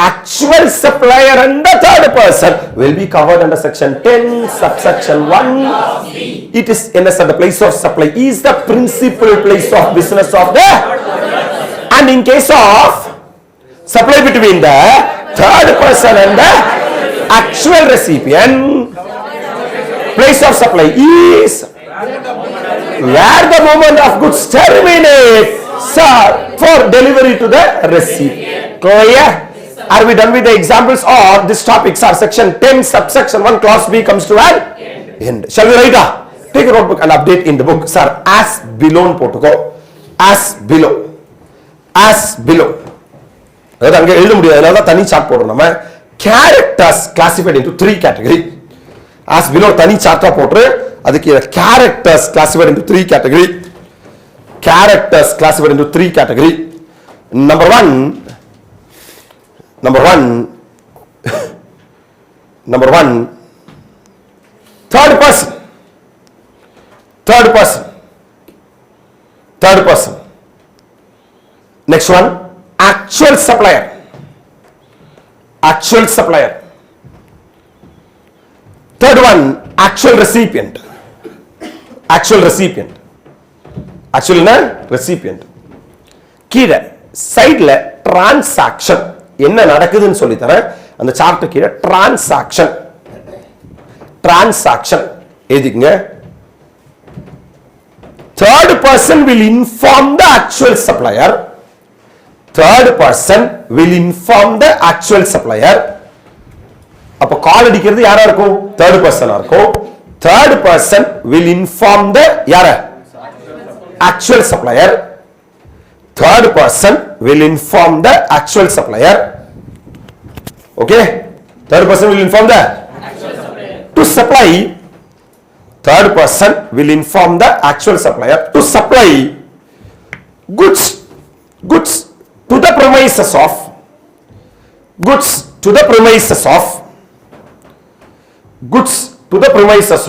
actual supplier and the third person will be covered under section 10 subsection 1. It is in the place of supply is the principal place of business of the, and in case of supply between the third person and the actual recipient, place of supply is where the movement of goods terminate, sir, for delivery to the recipient. Clear? Are we done with the examples, or this topics are section 10 subsection 1 clause B comes to an end? Shall we write? Take a notebook and update in the book. Sir, as below போட்டுக்கோ. as below, as below. அதாவது அங்க எழுத முடியாது, அதனால தான் தனி chart போடுறோம். நம்ம characters classified into 3 category. as below தனி சார்ட்டா போட்டு அதுக்கு characters classified into 3 category. Characters classified into 3 category. Number one third person. Next one, actual supplier. Third one, actual recipient. கீழே சைடுல டிரான்சாக்ஷன் என்ன நடக்குதுன்னு சொல்லி தரேன். அந்த சார்ட் கீழே transaction எழுதிக்கங்க. third person will inform the actual supplier. அப்ப கால் அடிக்கிறது யாரா இருக்கும்? third person இருக்கும். third person will inform the யார? actual supplier. Third person will inform the actual supplier. Okay? Third person will inform the actual supplier. To supply, third person will inform the actual supplier to supply goods to the premises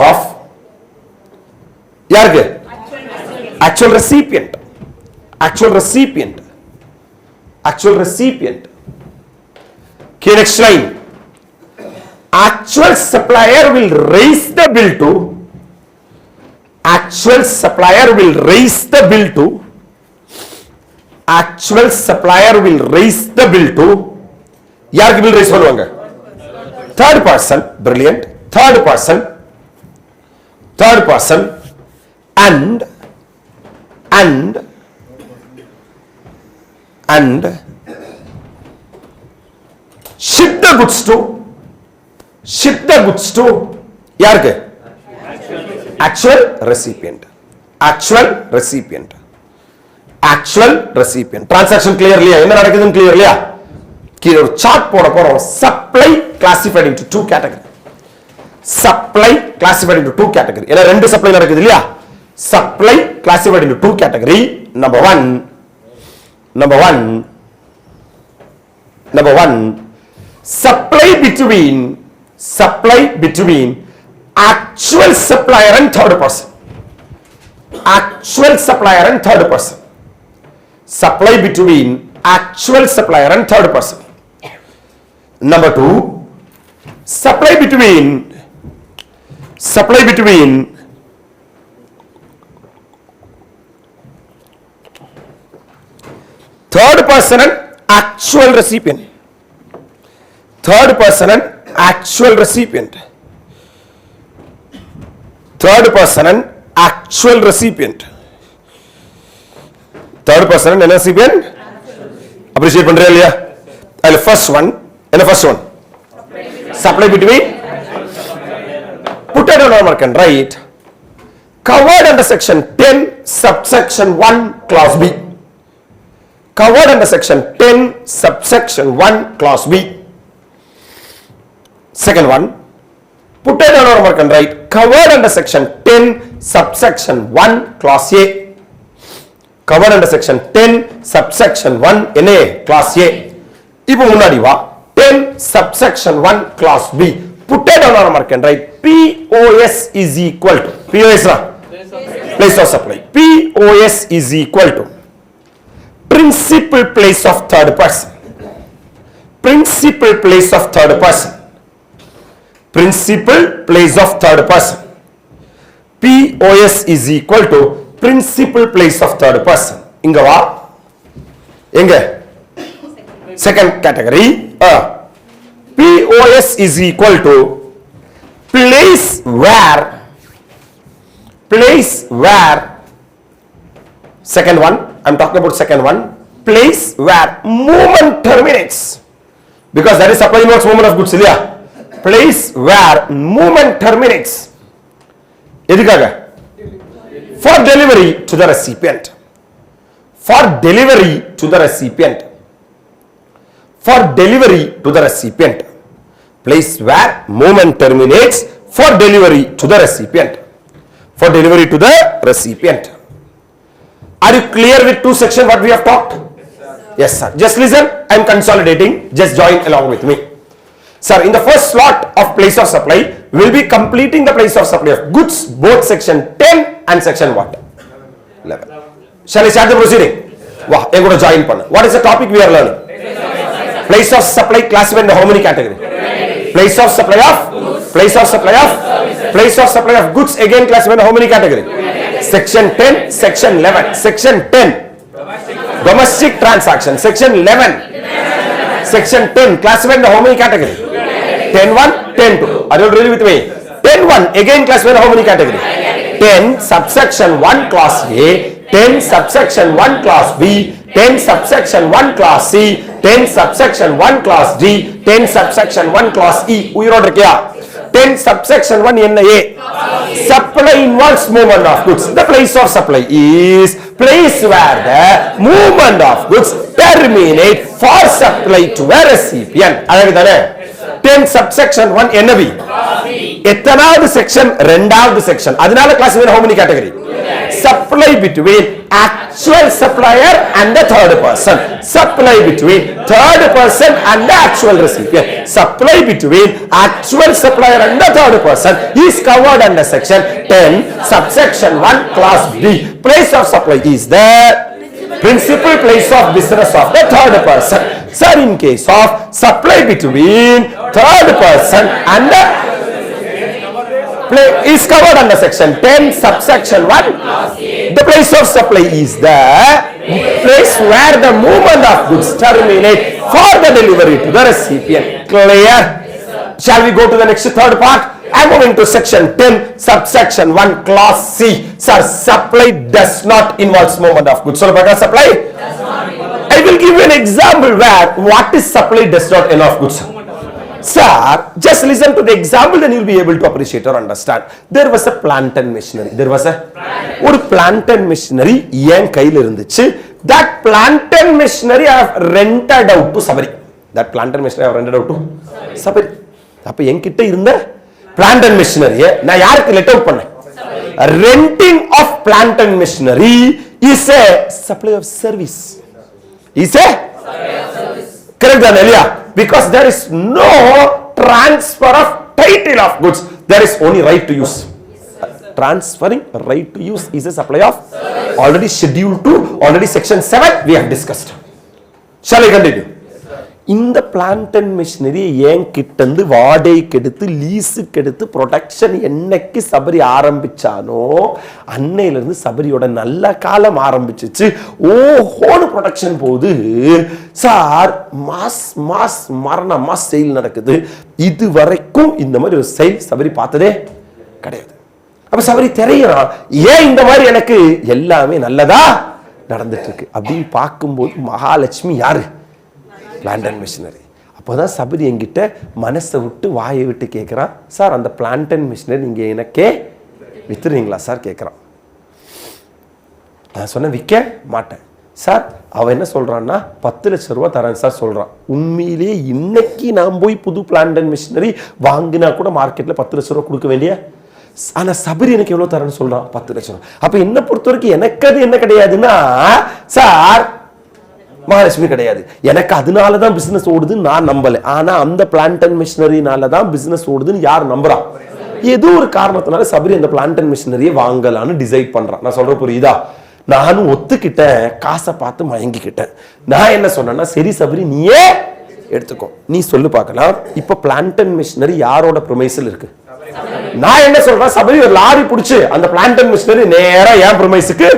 of யாருக்கு? actual recipient. Okay, next line. Actual supplier will raise the bill to யாருக்கு bill raise பண்ணுவாங்க? third person. Brilliant. third person and ship the goods to யாருக்கு? actual recipient. transaction clear இல்லையா? என்ன நடக்குதுன்னு clear இல்லையா? கீழ ஒரு சார்ட் போட போறோம். supply classified into 2 category. ஏன்னா ரெண்டு சப்ளை நடக்குது இல்லையா? supply classified into 2 category. Number one supply between actual supplier and third person. Actual supplier and third person. Supply between actual supplier and third person. Number 2, supply between third person and actual recipient. Third person and actual recipient. Third person and actual recipient. Third person and recipient. Appreciate பண்றீங்க இல்லையா? And first one, supply between, put it on our mark and write, covered under section 10 subsection 1 clause B. Covered under section 10 subsection 1 clause B. Second one, put it on our mark and write, covered under section 10 subsection 1 clause A. Covered under section 10 subsection 1 NA clause A. இப்போ முன்னாடி வா, 10 subsection 1 clause B. Put it on our mark and write, POS is equal to, POS na place of supply, POS is equal to principal place of third person. Principal place of third person. Principal place of third person. POS is equal to principal place of third person. இங்க வா, எங்க second category, POS is equal to place where second one, I'm talking about second one, place where movement terminates, because that is supply involves movement of goods இல்லையா? Place where movement terminates. எதுக்காக? For delivery to the recipient. For delivery to the recipient. For delivery to the recipient. Place where movement terminates for delivery to the recipient. For delivery to the recipient. Are you clear with two sections what we have talked? Yes, sir. Just listen. I am consolidating. Just join along with me. Sir, in the first slot of place of supply, we will be completing the place of supply of goods, both section 10 and section what? 11. Shall I start the proceeding? Wow, you are going to join. What is the topic we are learning? Place of supply classified into how many categories? Place of supply of goods again classified into how many categories? Section 10, section 11. Section 10, domestic transaction. Section 11, section 10 classified into how many categories? 10-1, 10-2. Are you really with me? 10-1 again classified into how many categories? 10 subsection 1 class A, 10 subsection 1 class B, 10 subsection 1 class C, 10 subsection 1 class D, 10 subsection 1 class E. உயிரோடு இருக்கியா? 10 subsection 1 என்ன A? Supply involves movement of goods. The place of supply is place where the movement of goods terminate for supply to a recipient. அழகுதானே? 10 subsection 1 என்ன B? எத்தனாவது section? ரெண்டாவது section. அதனால classify how many category? Supply between actual supplier and the third person. Supply between third person and the actual recipient. Supply between actual supplier and the third person is covered under section 10 subsection 1 class B. Place of supply is the principal place of business of the third person. Sir, in case of supply between third person and the is covered under section 10 subsection 1. The place of supply is the place where the movement of goods terminate for the delivery to the recipient. Clear? Shall we go to the next third part? I am moving to section 10 subsection 1 class C. Sir, supply does not involve movement of goods. So, supply? I will give you an example where what is supply does not involve goods. Sir, just listen to the example, then you will be able to appreciate or understand. There was a plant and machinery. ஒரு plant and machinery என் கையில் இருந்துச்சு. That plant and machinery I have rented out to somebody. That plant and machinery I have rented out to somebody. அப்ப என்கிட்ட இருந்த plant and machinery நான் யாருக்கு let out பண்ணேன்? Renting of plant and machinery is a supply of service. Is a correct correct தான் இல்லையா? Because there is no transfer of title of goods, there is only right to use. Transferring right to use is a supply of already schedule 2, already section 7 we have discussed. Shall I continue? இந்த plant and machinery ஏன் கிட்டந்து வாடகைக்கு எடுத்து லீஸுக்கு எடுத்து production என்னைக்கு சபரி ஆரம்பிச்சானோ அன்னையிலிருந்து சபரியோட நல்ல காலம் ஆரம்பிச்சிச்சு. ஓஹோன்னு ப்ரொடக்ஷன் போகுது சார். மாஸ் மாஸ் மரண மாஸ் சேல் நடக்குது. இது வரைக்கும் இந்த மாதிரி ஒரு சேல் சபரி பார்த்ததே கிடையாது. அப்ப சபரி தெரியறான், ஏன் இந்த மாதிரி எனக்கு எல்லாமே நல்லதா நடந்துட்டு இருக்கு அப்படின்னு பார்க்கும்போது மகாலட்சுமி யாரு? Plant and machinery. அப்போதான் சபரி என்கிட்ட மனசை விட்டு வாயை விட்டு கேட்குறான், சார் அந்த பிளான்ட் அண்ட் மிஷினரி நீங்க எனக்கே வித்துறீங்களா சார் கேட்குறான். நான் சொன்ன விற்க மாட்டேன் சார். அவன் என்ன சொல்றான்னா 10 லட்சம் ரூபாய் தரேன் சார் சொல்றான். உண்மையிலேயே இன்னைக்கு நான் போய் புது பிளான்ட் அண்ட் மிஷினரி வாங்கினா கூட மார்க்கெட்ல 10 லட்சம் ரூபாய் கொடுக்க வேண்டிய, ஆனா சபரி எனக்கு எவ்வளவு தரேன்னு சொல்றான்? 10 லட்சம். அப்ப என்ன பொறுத்த வரைக்கும் எனக்கு அது என்ன கிடையாதுன்னா சார் மகாலட்சுமி கிடையாது. எனக்கு அதனாலதான் பிசினஸ் ஓடுதுன்னு நான் நம்பல. ஆனா அந்த பிளான்ட் அண்ட் மிஷினரினாலதான் பிசினஸ் ஓடுதுன்னு யார் நம்புறான்? ஏதோ ஒரு காரணத்தினால சபரி அந்த பிளான்ட் அண்ட் மிஷினரியை வாங்கலான்னு டிசைட் பண்றான். நான் சொல்ற புரியுதா? நானும் ஒத்துக்கிட்டேன், காசை பார்த்து மயங்கிக்கிட்டேன். நான் என்ன சொன்னேன்னா, சரி சபரி நீயே எடுத்துக்கோ, நீ சொல்லு பார்க்கலாம். இப்ப பிளான்ட் அண்ட் மிஷினரி யாரோட ப்ரொமைஸில் இருக்கு? நான் என்ன சொல்றேன், சபரி ஒரு லாரி பிடிச்சு அந்த பிளான்ட் அண்ட் மிஷினரி நேரா என் ப்ரொமைஸுக்கு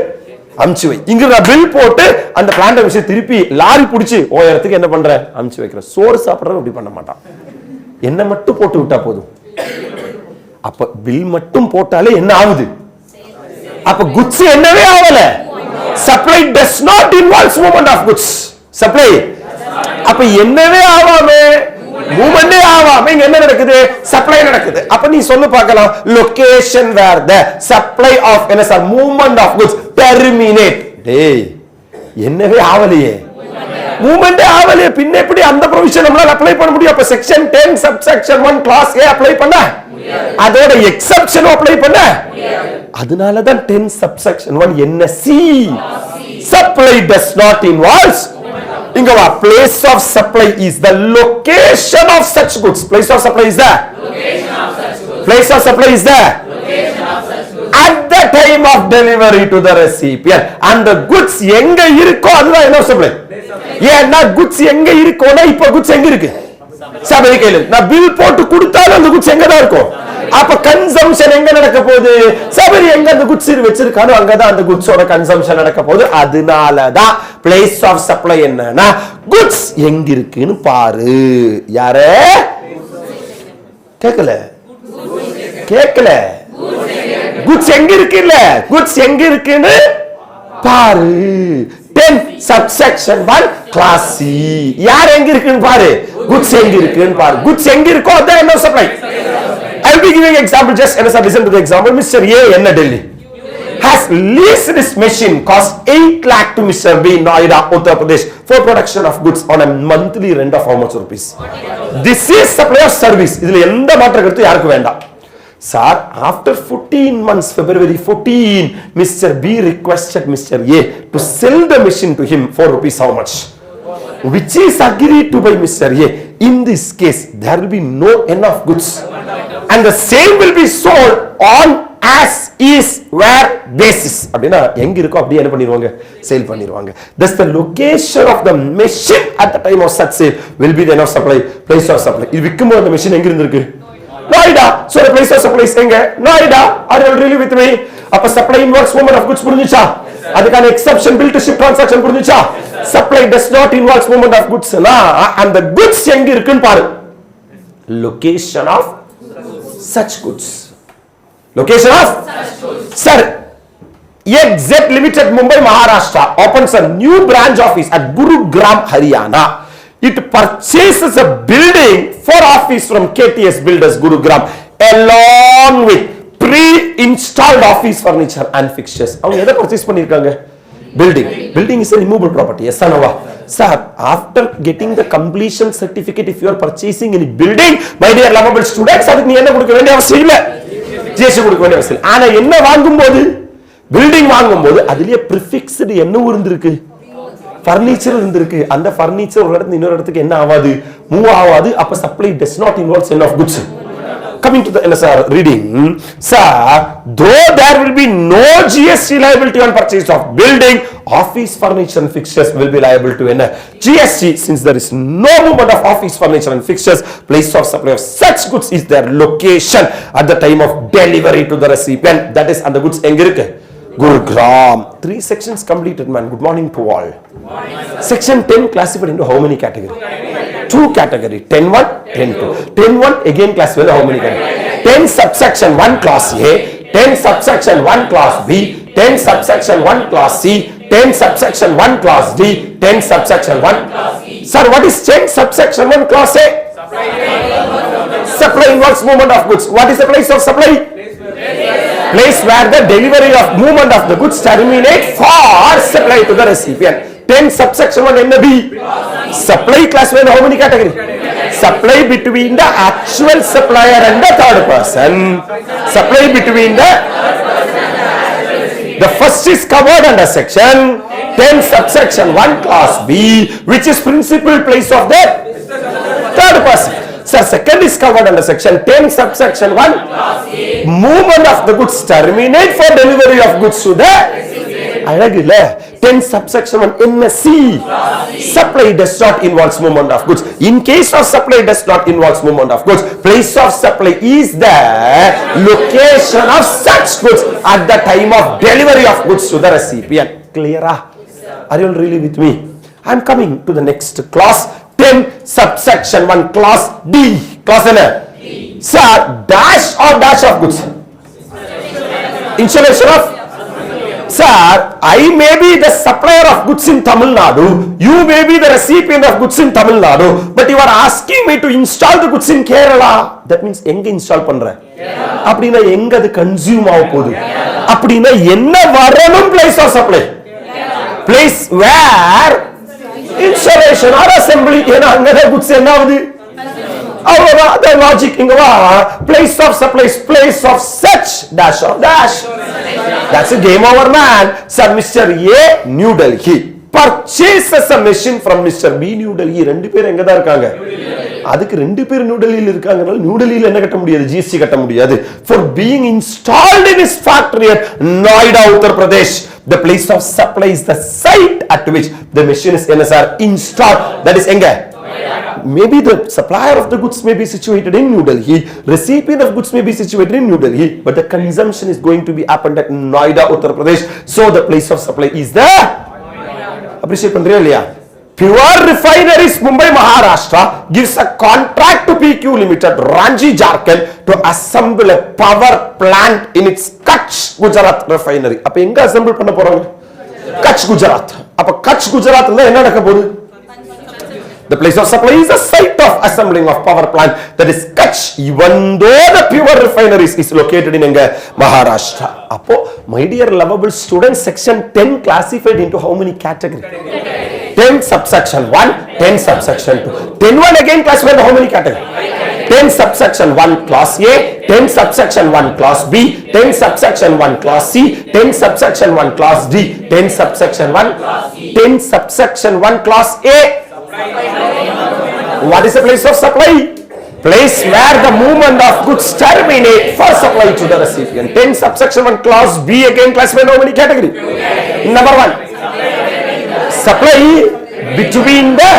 அமுச்சு வை. இங்க நான் பில் போட்டு அந்த பிளான்ட் அண்ட் மிஷினரி திருப்பி லாரி பிடிச்சு ஓ இடத்துக்கு என்ன பண்றேன் அமுச்சு வைக்கிறேன். சோறு சாப்பிட்றவன் அப்படி பண்ண மாட்டான். என்ன மட்டும் போட்டு விட்டா போதும். அப்ப பில் மட்டும் போட்டாலே என்ன ஆகுது? அப்ப குட்ஸ் என்னவே ஆகல. Supply does not involves movement of goods. Supply அப்ப என்னவே ஆகாம மூவ்மெண்டே ஆகாம இங்க என்ன நடக்குது? சப்ளை நடக்குது. அப்ப நீ சொல்லு பார்க்கலாம், location where the supply of என்ன sir movement of goods terminate. டேய் என்னவே ஆவலையே, மூவ்மெண்டே ஆவலையே, பின்ன எப்படி அந்த ப்ரொவிஷன் நம்மளால அப்ளை பண்ண முடியும்? அப்ப செக்ஷன் 10 சப்செக்ஷன் 1 கிளாஸ் ஏ அப்ளை பண்ண, அதோட எக்ஸெப்ஷன் அப்ளை பண்ண. அதனால தான் 10 சப்செக்ஷன் 1 என்ன C supply does not involves. இங்க வா, place of supply is the location of such goods. Place of supply is the location of such goods. Place of supply is the location of such goods at the time of delivery to the recipient. And the goods எங்க இருக்கோ அதுதான் என்ன supply. ஏன்னா goods எங்க இருக்கோனா இப்ப goods எங்க இருக்கு? சபரி கையில. நான் பில் போட்டு கொடுத்தாலும் அந்த goods எங்க தான் இருக்கும். அப்ப கன்சம்ஷன் எங்க நடக்க போகுது? சபரி எங்க அந்த குட்ஸ் வச்சிருக்கானோ அங்கதான் அந்த குட்ஸோட கன்சம்ஷன் நடக்க போகுது. அதனாலதான் பிளேஸ் ஆஃப் சப்ளை என்னன்னா குட்ஸ் எங்க இருக்குன்னு பாரு. யாரு கேட்கல? கேட்கல? குட்ஸ் எங்க இருக்கு இல்ல, குட்ஸ் எங்க இருக்குன்னு பாரு. 10 சப்செக்ஷன் 1 கிளாஸ் சி. யார் எங்க இருக்குன்னு பாரு, குட்ஸ் எங்க இருக்குன்னு பாரு. குட்ஸ் எங்க இருக்கோ அதான் என்ன supply. I'll be giving example. Just listen to the example. Mr. A in Delhi has leased this machine cost 8 lakh to Mr. B in Noida, Uttar Pradesh for production of goods on a monthly rent of how much rupees? This is supply of service. இதுல எந்த மாற்ற கருத்து யாருக்கு வேண்டாம். Sir, after 14 months, February 14, Mr. B requested Mr. A to sell the machine to him for rupees how much? Which is agreed to by Mr. A. In this case, there will be no enough goods. And the same will be sold on as is where basis. அப்படினா எங்க இருக்கோ அப்படியே என்ன பண்ணிடுவாங்க, sale பண்ணிடுவாங்க. Thus the location of the machine at the time of such sale will be the enough supply, place of supply. இது விக்கும்போது அந்த machine எங்க இருந்திருக்கு? Noida. So the place of supply எங்க? Noida. Are you really with me? அப்ப supply involves movement of goods புரிஞ்சுச்சா? அதுக்கான exception bill to ship transaction புரிஞ்சுச்சா? Supply does not involve movement of goods and the goods எங்க இருக்குன்னு பாரு. Location of such goods. Location of such goods. Sir, XZ Limited, Mumbai, Maharashtra opens a new branch office at Gurugram, Haryana. It purchases a building for office from KTS Builders, Gurugram, along with pre-installed office furniture and fixtures. அவங்க எதை purchase பண்ணிருக்காங்க? Building. Building is a removable property. Yes or no? Sir, after getting the completion certificate, if you are purchasing any building, my dear lovable students, அதுக்கு நீ என்ன கொடுக்க வேண்டிய அவசியம் இல்ல, ஜிஎஸ்டி கொடுக்க வேண்டிய அவசியம். ஆனா என்ன வாங்கும்போது, பில்டிங் வாங்கும்போது அதுலயே prefixed என்ன இருந்திருக்கு? ஃபர்னிச்சர் இருந்திருக்கு. அந்த ஃபர்னிச்சர் ஒரு இடத்துல இன்னொரு இடத்துக்கு என்ன ஆகாது, மூவ் ஆகாது. அப்ப supply does not involve sell of goods. Coming to the reading, sir, though there will be no GST liability on purchase of building, office furniture and fixtures will be liable to GST, since there is no movement of office furniture and fixtures. Place of supply of such goods is their location at the time of delivery to the recipient. That is, and the goods எங்க இருக்கு, Gurugram. 3 sections completed, man. Good morning to all. Section 10 classified into how many categories? 2 category, 10(1), 10(2). 10(1) again classified how many categories? 10 subsection 1 class A, 10 subsection 1 class B, 10 subsection 1 class C, 10 subsection 1 class D, 10 subsection 1 class E. Sir, what is 10 subsection 1 class A? Supply involves movement of goods. What is the place of supply? Place where the delivery of movement of the goods terminate for supply to the recipient. 10 subsection 1 என்ன B? Supply classified how many category? Supply between the actual supplier and the third person. Supply between the first is covered under section 10 subsection 1 class B, which is principal place of the third person. Sir, second is covered under section 10 subsection 1 class A. Movement of the goods terminate for delivery of goods to the அழகுல 10 subsection 1 MSC. Supply does not involve movement of goods. In case of supply does not involve movement of goods, place of supply is the location of such goods at the time of delivery of goods to the recipient. Clear? Are you all really with me? I am coming to the next class. 10 subsection 1 class D. Class என்ன? Sir, dash or dash of goods? Installation of? Sir, I may be the supplier of goods in Tamil Nadu, you may be the recipient of goods in Tamil Nadu, but you are asking me to install the goods in Kerala. That means எங்க install பண்ற? அப்படினா எங்க அது consume ஆக போகுது? அப்படினா என்ன வரணும் place of supply? Place where installation or assembly ஏனா அங்க goods என்ன ஆகுது? அவ்வளவுதான். the logic இங்க வா. Place of supply is place of such dash or dash. That's a game over, man. Sir, Mr. A, New Delhi purchases a machine from Mr. B, New Delhi. ரெண்டு பேர் எங்க தான் இருக்காங்க? அதுக்கு ரெண்டு பேர் நியூ டெல்லியில் இருக்காங்கனால நியூ டெல்லியில் என்ன கட்ட முடியாது, ஜிஎஸ்டி கட்ட முடியாது. For being installed in his factory at Noida, Uttar Pradesh, the place of supply is the site at which the machine is installed. That is எங்க? Maybe the supplier of the goods may be situated in New Delhi, recipient of goods may be situated in New Delhi, but the consumption is going to be happened at Noida, Uttar Pradesh. So the place of supply is there. Appreciate பண்றியா இல்லையா? Pure Refineries, Mumbai, Maharashtra gives a contract to PQ Limited, Ranchi, Jharkhand, to assemble a power plant in its Kutch, Gujarat refinery. அப்ப எங்க assemble பண்ண போறாங்க? Kutch, Gujarat. அப்ப Kutch, Gujaratல என்ன நடக்க போகுது? The place of supply is the site of assembling of power plant, that is Kutch, even though the Pure Refineries is located in Maharashtra. Appo, my dear lovable students, section 10 classified into how many categories? 10 subsection 1, 10 subsection 2. 10(1) again classified how many categories? 10 subsection 1 class A, 10 subsection 1 class B, 10 subsection 1 class C, 10 subsection 1 class D, 10 subsection 1 class E, 10 subsection 1 class A. What is the place of supply? Place where the movement of goods terminate for supply to the recipient. 10 subsection 1 class B again classified how many category? Number 1, supply between the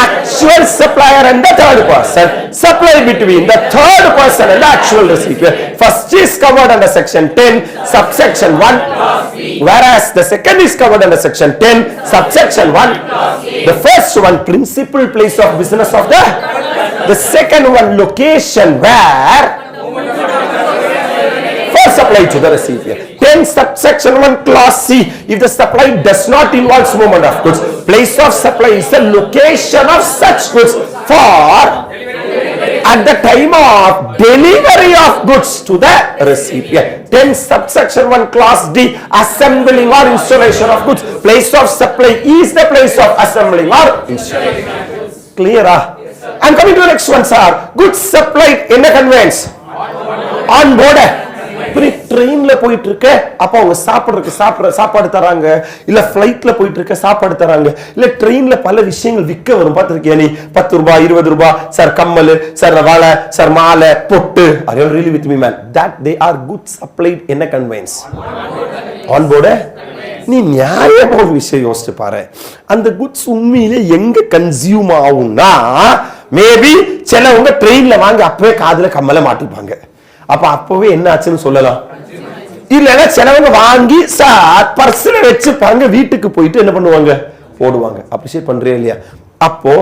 actual supplier and the third person. Supply between the third person and the actual recipient. First is covered under section 10 subsection 1, whereas the second is covered under section 10 subsection 1. The first one, principal place of business of the second one, location where for supply to the recipient. 10 subsection 1 class C, if the supply does not involve movement of goods, place of supply is the location of such goods for at the time of delivery of goods to the recipient. 10 subsection 1 class D, assembling or installation of goods, place of supply is the place of assembling or installation. Clear? I am coming to the next one, sir. Goods supplied in the conveyance on board ட்ரெயின்ல போயிட்டு இருக்க அப்ப அவங்க சாப்பாடு தராங்க, இல்ல பிளைட்ல போயிட்டு இருக்க சாப்பாடு தராங்க, இல்ல ட்ரெயின்ல பல விஷயங்கள் விற்க வரும். பார்த்திருக்கியா நீ? 10 ரூபாய் 20 ரூபாய், சார் கம்மல், சார் வலை, சார் மாலை, பொட்டு. Are you really with me man? That they are goods supplied in a conveyance. On board. நீ நியாயமா ஒரு விஷயம் யோசிச்சு பாரு. அந்த குட்ஸ் உண்மையிலே எங்க கன்சியூம் ஆகும்னா, மேபி சிலவங்க ட்ரெயின்ல வாங்கி அப்பவே காதுல கம்மல மாட்டிப்பாங்க. அப்பவே என்ன ஆச்சுன்னு சொல்லலாம். இல்லைன்னா சிலவங்க வாங்கி சார் பர்ஸ்ல வச்சுப்பாங்க, வீட்டுக்கு போயிட்டு என்ன பண்ணுவாங்க, போடுவாங்க. அப்ரிஷியேட் பண்றியா இல்லையா? அப்போ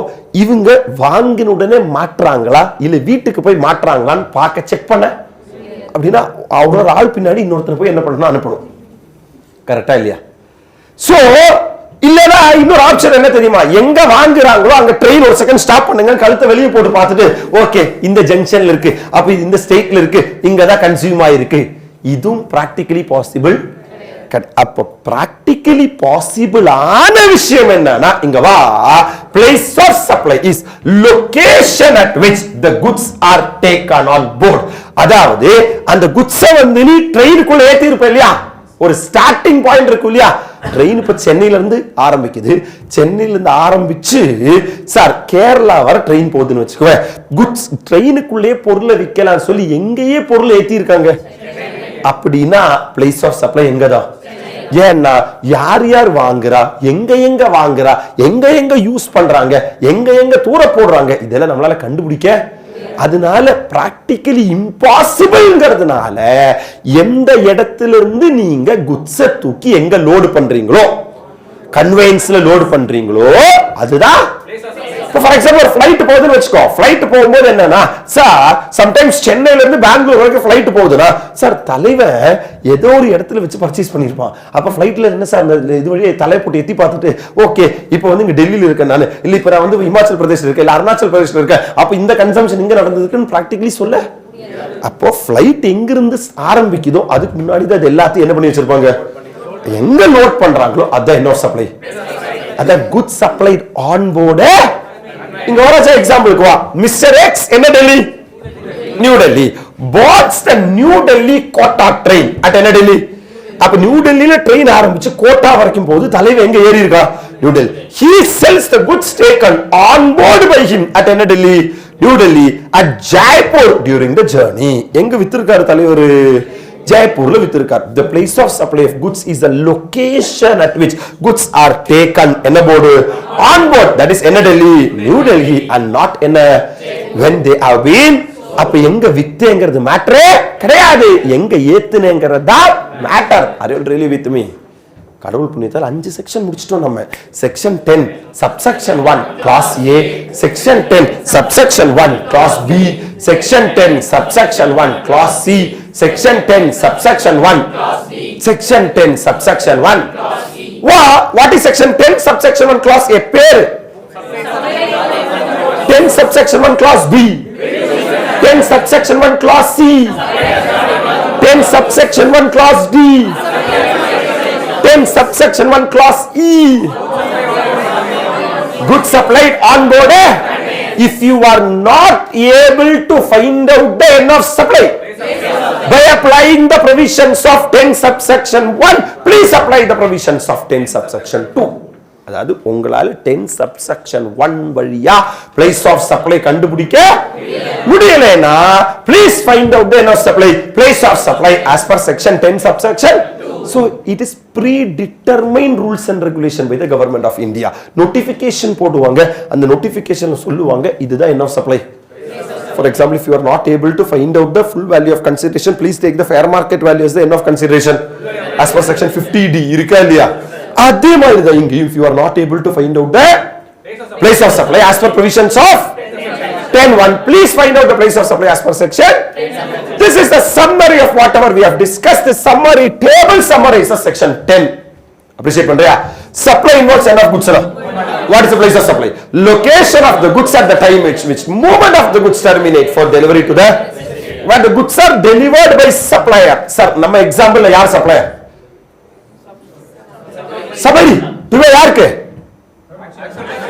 இவங்க வாங்கின உடனே மாற்றாங்களா இல்ல வீட்டுக்கு போய் மாற்றாங்களான்னு பார்க்க செக் பண்ண அப்படின்னா அவரோட ஆள் பின்னாடி இன்னொருத்தர் போய் என்ன பண்ணணும், அனுப்பணும். கரெக்டா இல்லையா? சோ இல்லனா இன்னொரு ஆப்ஷன் என்ன தெரியுமா? எங்க வாங்குறாங்களோ அங்க ட்ரெயின் ஒரு செகண்ட் ஸ்டாப் பண்ணுங்க, கழுத்தை வெளியே போட்டு பார்த்துட்டு ஓகே இந்த ஜங்ஷன்ல இருக்கு, அப்ப இந்த ஸ்டேட்ல இருக்கு, இங்க தான் கன்சியூம் ஆயிருக்கு. இதுவும் பிராக்டிகலி பாசிபிள். அப்ப பிராக்டிகலி பாசிபிள் ஆன விஷயம் என்னன்னா, இங்க வா, place of supply is location at which the goods are taken on board. அதாவது அந்த குட்ஸ வந்து நீ ட்ரெயினுக்குள்ள ஏத்தி இருப்ப இல்லையா, ஒரு ஸ்டார்டிங் பாயிண்ட் இருக்கு இல்லையா. ட்ரெயின் இப்ப சென்னையில இருந்து ஆரம்பிக்குது, சென்னையில இருந்து ஆரம்பிச்சு சார் கேரளா வர ட்ரெயின் போகுதுன்னு வச்சுக்கோ. குட்ஸ் ட்ரெயினுக்குள்ளே பொருளை விற்கலாம் சொல்லி எங்கேயே பொருள் ஏத்தி இருக்காங்க. அப்படின்னா பிளேஸ் ஆஃப் சப்ளை எங்கதான்? ஏன்னா யார் யார் வாங்குறா, எங்க வாங்குறா, எங்க யூஸ் பண்றாங்க, எங்க தூர போடுறாங்க, இதெல்லாம் நம்மளால கண்டுபிடிக்க. அதனால பிராக்டிகலி இம்பாசிபிள்ங்கிறதுனால எந்த இடத்துல இருந்து நீங்க குட்ஸ தூக்கி எங்க லோடு பண்றீங்களோ, கன்வேயன்ஸ்ல லோடு பண்றீங்களோ அதுதான். ஃபார் எக்ஸாம்பிள் ஒரு ஃளைட் போகுதுன்னு வச்சுக்கோ. ஃளைட் போகும்போது என்னன்னா சார் சம்டைம்ஸ் சென்னையில இருந்து பெங்களூர் வரைக்கும் ஃளைட் போகுதுன்னா சார் தலைவன் ஏதோ ஒரு இடத்துல வச்சு பர்ச்சேஸ் பண்ணிருப்பான். அப்ப ஃளைட்ல என்ன சார் இது வழியே தலையை போட்டு எத்தி பார்த்துட்டு ஓகே இப்போ வந்து இங்க டெல்லியில இருக்கேன் நான், இல்ல இப்ப நான் வந்து இமாச்சல் பிரதேஷ்ல இருக்கேன், இல்ல அருணாச்சல் பிரதேஷ்ல இருக்கேன், அப்ப இந்த கன்சம்ஷன் இங்க நடந்ததுக்குன்னு பிராக்டிகலி சொல்ல. அப்போ ஃளைட் எங்கிருந்து ஆரம்பிக்குதோ அதுக்கு முன்னாடி தான் இது எல்லாத்தையும் என்ன பண்ணி வச்சிருப்பாங்க, எங்க லோட் பண்றாங்களோ அதான் என்ன சப்ளை, அதான் குட் சப்ளைட் ஆன் போர்டு. இங்க ஒரு எக்ஸாம்பிளுக்கு வா. மிஸ்டர் எக்ஸ் என்ன Delhi, new Delhi, boards the new Delhi Kota train at என்ன டெல்லி. அப்ப நியூ டெல்லியில ட்ரெயின் ஆரம்பிச்சு கோட்டா வரைக்கும் போகுது, தலைவர் எங்க ஏறி இருக்கா, new Delhi. he sells the goods taken on board by him at என்ன Delhi, new Delhi, at Jaipur during the journey. எங்க வித்திருக்காரு தலைவர், ஜெய்ப்பூர்ல வித்திருக்கார். The place of supply of goods is the location at which goods are taken என்ன board, on board, that is என்ன Delhi, new Delhi, and not என்ன when they have been. அப்ப எங்க வித்தேங்கிறது மேட்டரே கிடையாது, எங்க ஏத்துனேங்கிறது தான் matter. Are you really with me? கடவுள் புண்ணியத்தால் 5 section முடிச்சிட்டோம் நம்ம. Section 10 subsection 1 class A, section 10 subsection 1 class B, section 10 subsection 1 class C, section 10 subsection 1 clause D, section 10 subsection 1 clause D. What is section 10 subsection 1 clause A? பேரு 10 subsection 1 clause B, 10 subsection 1 clause C, 10 subsection 1 clause D, 10 subsection 1 clause E. Good supplied on board. If you are not able to find out the end of supply by applying the provisions of 10 subsection 1, please apply the provisions of 10 subsection 2. அதாவது உங்களால 10 subsection 1 வழியா place of supply கண்டுபிடிக்க முடியலனா please find out the end of supply, place of supply as per section 10 subsection 2. So it is predetermined rules and regulation by the government of India. Notification போடுவாங்க, அந்த notification சொல்லுவாங்க இதுதான் end of supply. For example, if you are not able to find out the full value of consideration, please take the fair market value as the end of consideration as per section 50D. இருக்கா இல்லையா? அதே மாதிரி தான் இங்க, if you are not able to find out the place of supply as per provisions of 10(1), please find out the place of supply as per section. This is the summary of whatever we have discussed. The summary table summarizes section 10. Appreciate பண்றியா? Supply involves end of goods. What is the place of supply? Location of the goods at the time which movement of the goods terminate for delivery to the when the goods are delivered by supplier. Sir, நம்ம எக்ஸாம்பிள்ல யார் supplier? Sabari. இவ யாருக்கு?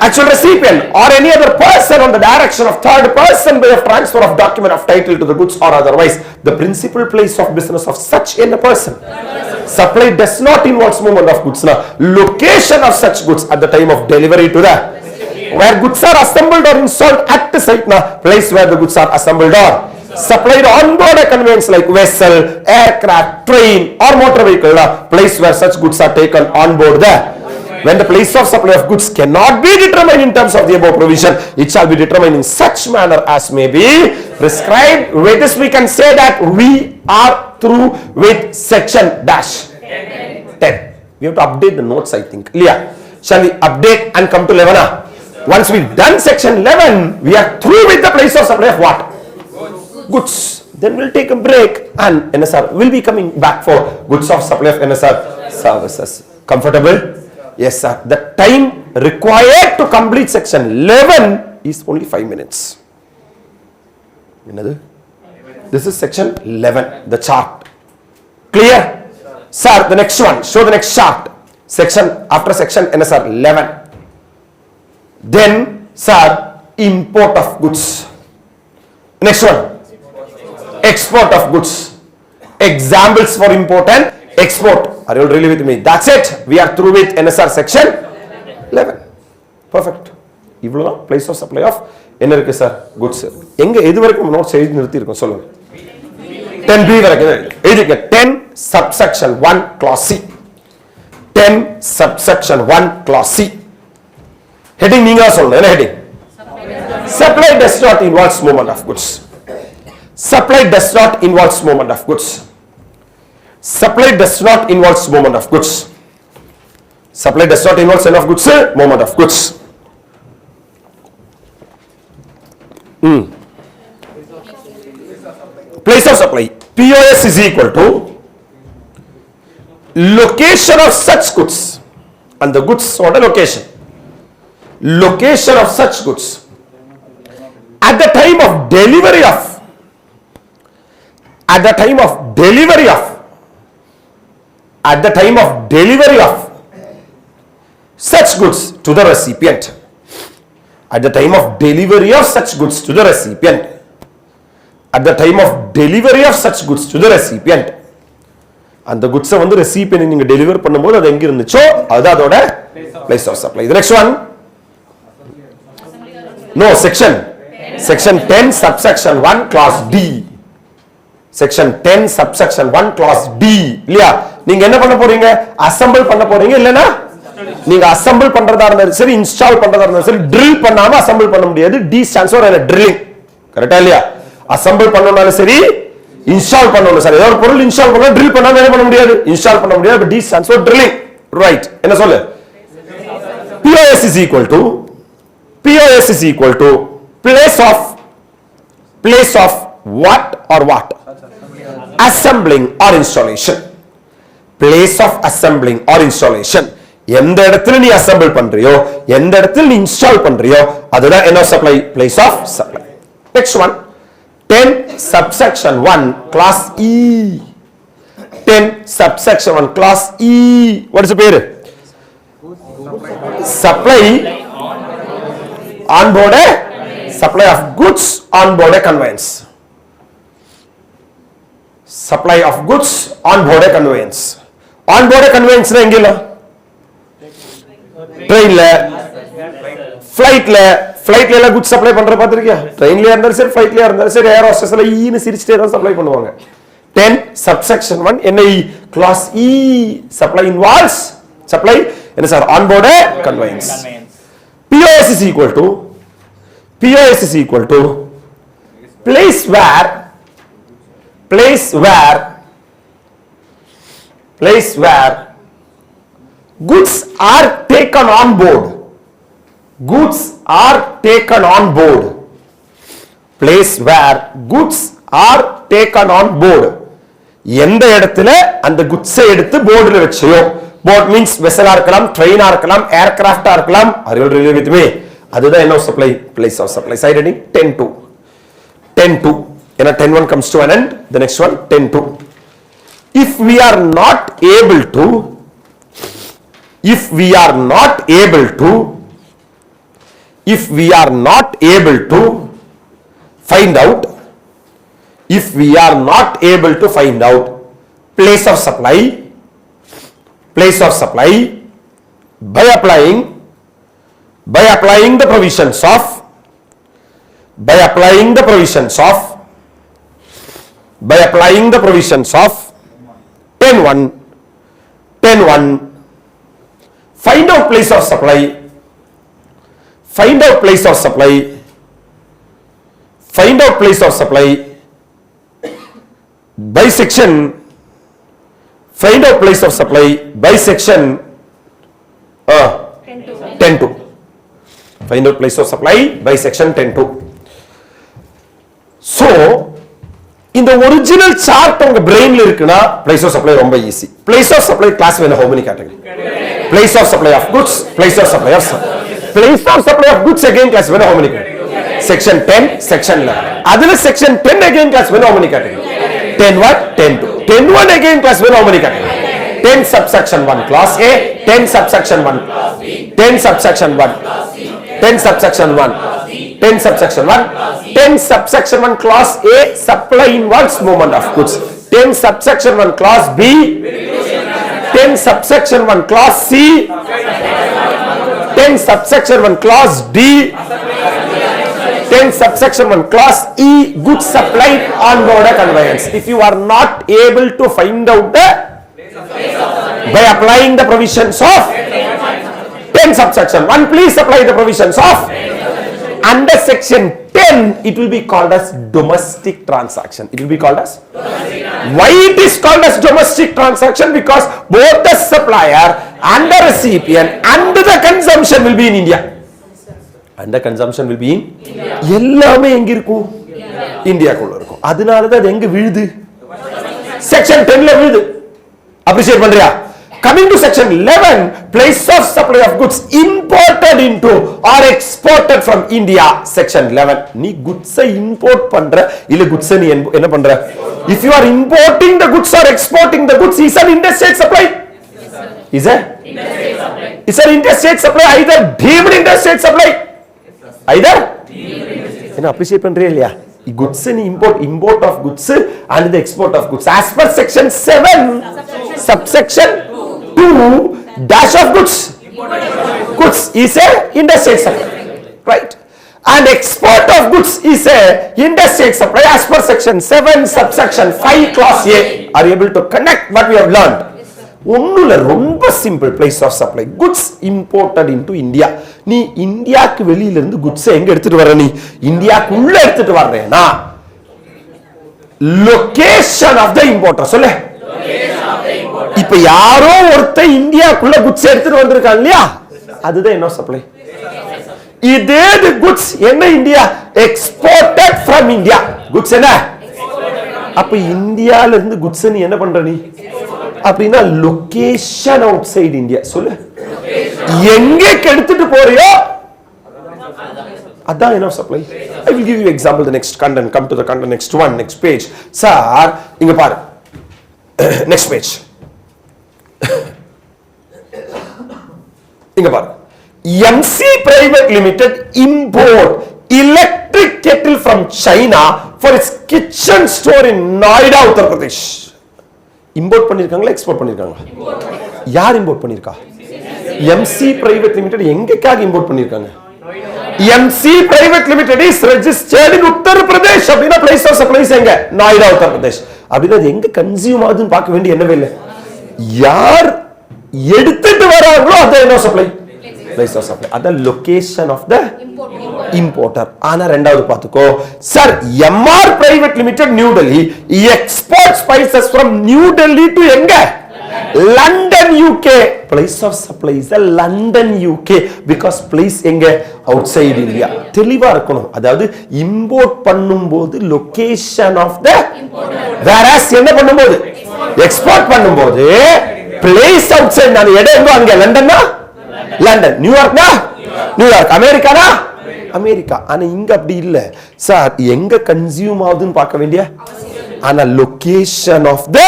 Actual recipient or any other person on the direction of third person by of transfer of document of title to the goods or otherwise. The principal place of business of such in a person. Supply does not involve movement of goods. Now, location of such goods at the time of delivery to the where goods are assembled or installed at the site. Now, place where the goods are assembled or supplied on board a conveyance like vessel, aircraft, train or motor vehicle. Now, place where such goods are taken on board there. When the place of supply of goods cannot be determined in terms of the above provision, it shall be determined in such manner as may be prescribed. With this we can say that we are through with section dash 10. We have to update the notes, I think. Leah, shall we update and come to 11? Once we've done section 11, we are through with the place of supply of what? Goods. Then we'll take a break and NSR will be coming back for goods of supply of NSR services. Comfortable? Yes, sir. The time required to complete section 11 is only 5 minutes. Another? This is section 11, the chart. Clear? Sir, the next one. Show the next chart. Section, after section NSR 11. Then, sir, import of goods. Next one. Export of goods. Examples for import and export. Are you all really with me? That's it. We are through with NSR section 11. Perfect. Ivlo place of supply of என்ன இருக்கு sir goods. எங்க எது வரைக்கும் notes எழுதி நிறுத்தி இருக்கோம் சொல்லுங்க. 10b வரைக்கும் எழுதிக்க. 10 subsection 1 clause C. 10 subsection 1 clause C. Heading நீங்க சொல்லுங்க. என்ன heading? Supply does not involve movement of goods. Supply does not involve movement of goods. Supply does not involve movement of goods. Supply does not involve sale of goods, movement of goods. Place of supply. POS is equal to location of such goods. And the goods, what a location? Location of such goods. At the time of delivery of. At the time of delivery of. At the time of delivery of such goods to the recipient. At the time of delivery of such goods to the recipient. At the time of delivery of such goods to the recipient. And the goods வந்து recipient நீங்க deliver பண்ணும்போது அது எங்க இருந்துச்சோ அது அதோட place of supply. The next one. No, section 10 subsection 1 clause D. Section 10 subsection 1 clause D. இல்லையா? நீங்க என்ன பண்ண போறீங்க? அசெம்பிள் பண்ண போறீங்க இல்லனா நீங்க அசெம்பிள் பண்றதா இருந்தாலும் சரி இன்ஸ்டால் பண்றதா இருந்தாலும் சரி drill பண்ணாம அசெம்பிள் பண்ண முடியாது. D stands for drilling. கரெக்ட்டா இல்லையா? அசெம்பிள் பண்ணனும்னாலும் சரி இன்ஸ்டால் பண்ணனும் சரி. ஏதோ ஒரு பொருள் இன்ஸ்டால் பண்ணா drill பண்ணாம என்ன பண்ண முடியாது? இன்ஸ்டால் பண்ண முடியாது. D stands for drilling. Right. என்ன சொல்லு? POS is equal to place of what or what? Assembling or installation. Place of assembling or installation. எந்த இடத்துல நீ assemble பண்றியோ எந்த இடத்துல நீ install பண்றியோ அதுதான் என்ன supply? Place of supply. Next one. 10 subsection 1 class E. 10 subsection 1 class E. What is the பேரு? Supply on board a supply of goods on board a conveyance. Supply of goods on board a conveyance. On board a conveyance na engila train la flight la goods supply பண்ற பாத்திருக்கியா? train la இருந்தாலும் சரி flight la இருந்தாலும் சரி air hostess la E னு சிரிச்சிட்டே தான் supply பண்ணுவாங்க. 10 subsection 1 என்ன E? clause E. Supply involves supply என்ன sir on board a conveyance. POS is equal to place where goods are taken on board. Goods are taken on board. Place where goods are taken on board. எந்த இடத்துல அந்த goods எடுத்து போர்டுல வெச்சியோ. board means vessel ஆ இருக்கலாம், train ஆ இருக்கலாம், aircraft ஆ இருக்கலாம். Are you really with me? அதுதான் என்ன supply? Place of supply. Side heading 10-2. ஏன்னா 10-1 comes to an end. The next one 10-2. If we are not able to if we are not able to find out place of supply by applying the provisions of find out place of supply by section 10.2. Find out place of supply by section 10.2. So in the original chart உங்க brainல இருக்குனா place of supply ரொம்ப easy. Place of supply class வேணும் how many category? Place of supply of goods, place of supply of goods again class வேணும் how many category? Section 10, section 11. அதுல section 10 again class வேணும் how many category? 10.1, 10.2. 10.1 again class வேணும் how many category? 10 subsection 1 class A, 10 subsection 1 class B, 10 subsection 1 class C, 10 subsection 1 class D, 10 subsection 1 10 subsection 1 class A supply involves movement of goods, 10 subsection 1 class B, 10 subsection 1 class C, 10 subsection 1 class D, 10 subsection 1 class E, goods supplied on board a conveyance. If you are not able to find out the by applying the provisions of 10 subsection 1, please apply the provisions of under section 10. It will be called as domestic transaction. Why it is called as domestic transaction? Because both the supplier and the recipient and the consumption will be in India. எல்லாமே எங்க இருக்கும்? இந்தியாக்குள்ள இருக்கும். அதனால தான் எங்க விழுது? section 10 ல விழுது. appreciate பண்றியா? Coming to section 11, place of supply of goods imported into or exported from India. Section 11, நீ goods import பண்ற இல்ல goods நீ என்ன பண்ற? If you are importing the goods or exporting the goods, is an interstate supply. Is it? It's an interstate supply, either deemed interstate supply. Either? என்ன appreciate பண்றியா இல்லையா? goods நீ import of goods and the export of goods as per section 7 subsection 2 dash of goods is a interstate supply, right? And export of goods is a interstate supply as per section 7 subsection 5 clause A. Are you able to connect what we have learned? ஒண்ணுல ரொம்ப simple. place of supply goods imported into India. நீ இந்தியாக்கு வெளியில இருந்து goods எங்க எடுத்துட்டு வர? நீ இந்தியாக்குள்ள எடுத்துட்டு வர்றேனா location of the importer சொல்லு. இப்ப யாரோ ஒருத்த இந்தியாக்குள்ள goods எடுத்துட்டு வந்திருக்கான் இல்லையா, அதுதான் என்ன சப்ளை. இதே goods என்ன India exported from India goods என்ன, அப்ப இந்தியால இருந்து goods நீ என்ன பண்ற? நீ அப்படினா லொகேஷன் அவுட்சைட் இந்தியா சொல்லு. எங்க எடுத்துட்டு போறியோ அதான் என்ன supply. I will give you example the next content. Come to the content, next one, next page. Sir இங்க பாரு, next page. இங்க பாரு, MC Private Limited import electric kettle from China for its kitchen store in Noida, Uttar Pradesh. Import பண்ணிருக்காங்களா export பண்ணிருக்காங்களா? யார் import பண்ணிருக்கா? MC Private Limited. எங்கக்காக import பண்ணிருக்காங்க? MC Private Limited is registered in Uttar Pradesh. அப்படினா place of supply எங்க? Noida, Uttar Pradesh. அப்படினா எங்க கன்சியூம் ஆகுதுன்னு பார்க்க வேண்டிய என்னவே இல்ல. யார் எடுத்துட்டு வராங்களோ அது என்ன சப்ளை? place of supply. அத location of the importer. ஆனா ரெண்டாவது பாத்துக்கோ sir, MR Private Limited New Delhi export spices from New Delhi to எங்க? London, UK. place of supply is a London, UK because place எங்க? outside India. தெளிவா இருக்கணும். அதாவது import பண்ணும்போது location of the importer, whereas என்ன பண்ணும்போது export பண்ணும்போது place outside. நான் இடம் எங்க? அங்க லண்டன்னா லண்டன், நியூயார்க்னா நியூயார்க், அமெரிக்கானா அமெரிக்கா. ஆனா இங்க அப்படி இல்ல சார். எங்க கன்சியூம் ஆகுதுன்னு பார்க்க வேண்டிய ஆனா லொகேஷன் ஆஃப் த.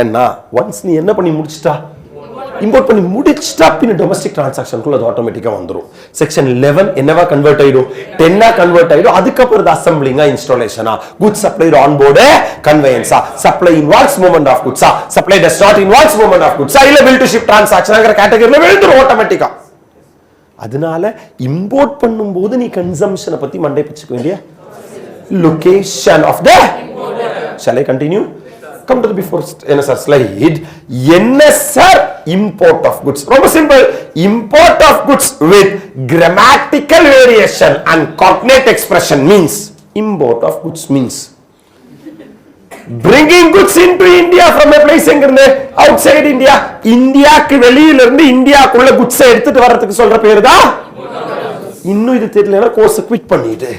ஏன்னா ஒன்ஸ் நீ என்ன பண்ணி முடிச்சிட்டா இம்போர்ட் பண்ணி முடிச்சிட்டா பின்ன டொமஸ்டிக் டிரான்சாக்ஷனுக்குள்ள அது ஆட்டோமேட்டிக்கா வந்துரும். செக்ஷன் 11 என்னவா கன்வெர்ட் ஆயிடும், 10 கன்வெர்ட் ஆயிடும். அதுக்கப்புறம் இது அசம்பிளிங்கா, இன்ஸ்டாலேஷனா, குட்ஸ் சப்ளைட் ஆன் போர்டு, கன்வேயன்ஸா, சப்ளை இன்வால்வ்ஸ் மூவ்மெண்ட் ஆஃப் குட்ஸா, supply does not involves movement of குட்ஸா, இல்ல பில் டு ஷிப் டிரான்சாக்ஷன்ங்கற கேட்டகரியில விழுந்துரும் ஆட்டோமேட்டிக்கா. அதனால இம்போர்ட் பண்ணும்போது நீ கன்சம்ப்ஷனை பத்தி மண்டை பிச்சுக்க வேண்டிய location of the importer. Shall I continue? Come to the before slide. NSR import of goods. ரொம்ப simple. Import of goods with grammatical variation and cognate expression means import of goods means bringing goods into India from a place எங்கிருந்து outside India. இந்தியாக்கு வெளியில இருந்து இந்தியாக்குள்ள goods எடுத்துட்டு வரதுக்கு சொல்ற பேரு தான். இன்னும் இது தெரியலனா கோர்ஸ் குவிட் பண்ணிடு.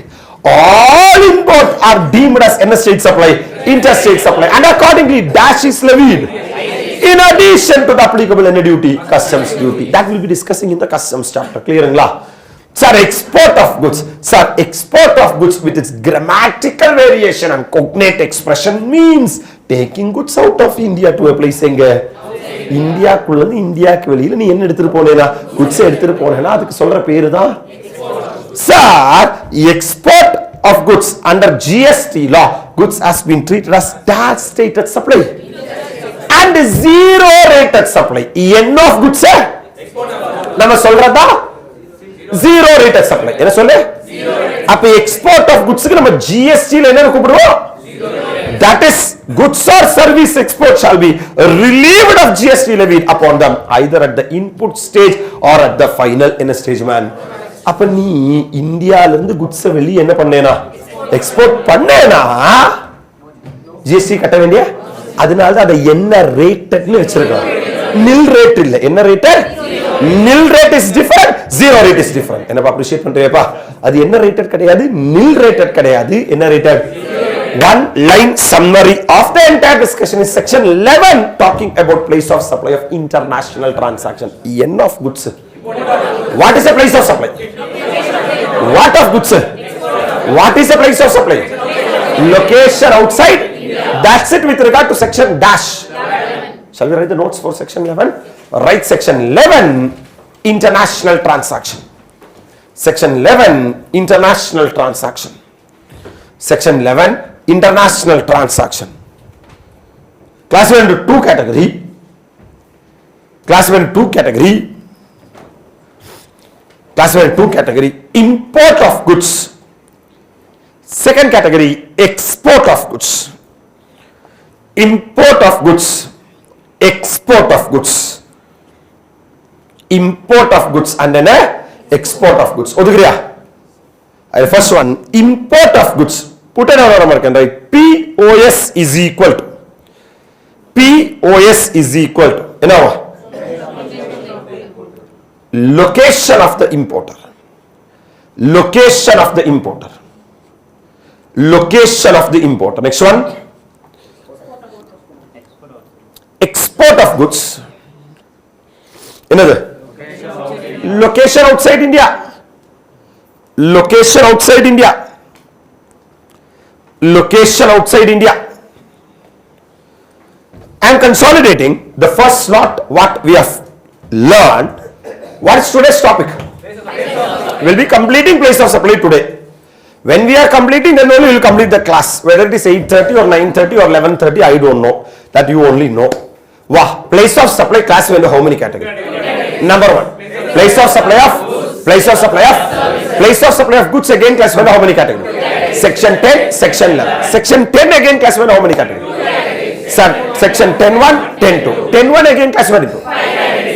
All import are deemed as interstate supply, interstate supply, and accordingly dash is levied in addition to the applicable any duty, customs duty. That will be discussing in the customs chapter. Clearingla? Sir, export of goods. Sir, export of goods with its grammatical variation and cognate expression means taking goods out of India to a place எங்க இந்தியாக்குள்ள இருந்து இந்தியாக்கு வெளியில நீ என்ன எடுத்துட்டு போனேனா goods எடுத்துட்டு போனேனா அதுக்கு சொல்ற பேரு தான். Sir, export of goods under GST law, goods has been treated as tax stated supply and zero rated supply. End of goods நம்ம சொல்றதா zero rated supply. என்ன சொல்லு? அப்ப export of goods க்கு நம்ம GST ல என்ன கூப்பிடுவோம்? That is goods or service export shall be relieved of GST levied upon them either at the input stage or at the final in a stage man. அப்ப நீ இந்தியால இருந்து goods வெளிய என்ன பண்ணேனா எக்ஸ்போர்ட் பண்ணேனா ஜிஎஸ்டி கட்ட வேண்டிய. அதனால தான் அதை என்ன ரேட்டட்னு வச்சிருக்காங்க. நில் ரேட் இல்ல. என்ன ரேட்? நில் rate is different, zero rate is different. என்னப்பா அப்ரிஷியேட் பண்றியேப்பா? அது என்ன ரேட்டட் கிடையாது, நில் ரேட்டட் கிடையாது. என்ன rated? One line summary of the entire discussion is section 11 talking about place of supply of international transaction. End of goods. What is the place of supply? What of goods? What is the place of supply? Location outside. That's it with regard to section dash. Shall we write the notes for section 11? Write section 11 international transaction. Section 11 international transaction. Section 11 international transaction. Classified into two category. Classified into two category. Classified two category, import of goods. Second category, export of goods. Import of goods, export of goods. Import of goods and then export of goods. Odugriya? First one, import of goods. Put another number, can write POS is equal to. POS is equal to. You know, location of the importer. Location of the importer. Location of the importer. Next one. Export of goods. Another. Location outside India. Location outside India. Location outside India. I am consolidating the first slot what we have learned. What is today's topic? We will be completing place of supply today. When we are completing, then only we will complete the class. Whether it is 8:30 or 9:30 or 11:30, I don't know. That you only know. Wow, place of supply class will how many category? Number one, place of supply of place of supply of goods again class will how many category? Section 10, section 11. Section 10 again class will how many category? Sir, section 10(1), 10(2). 10(1) again class will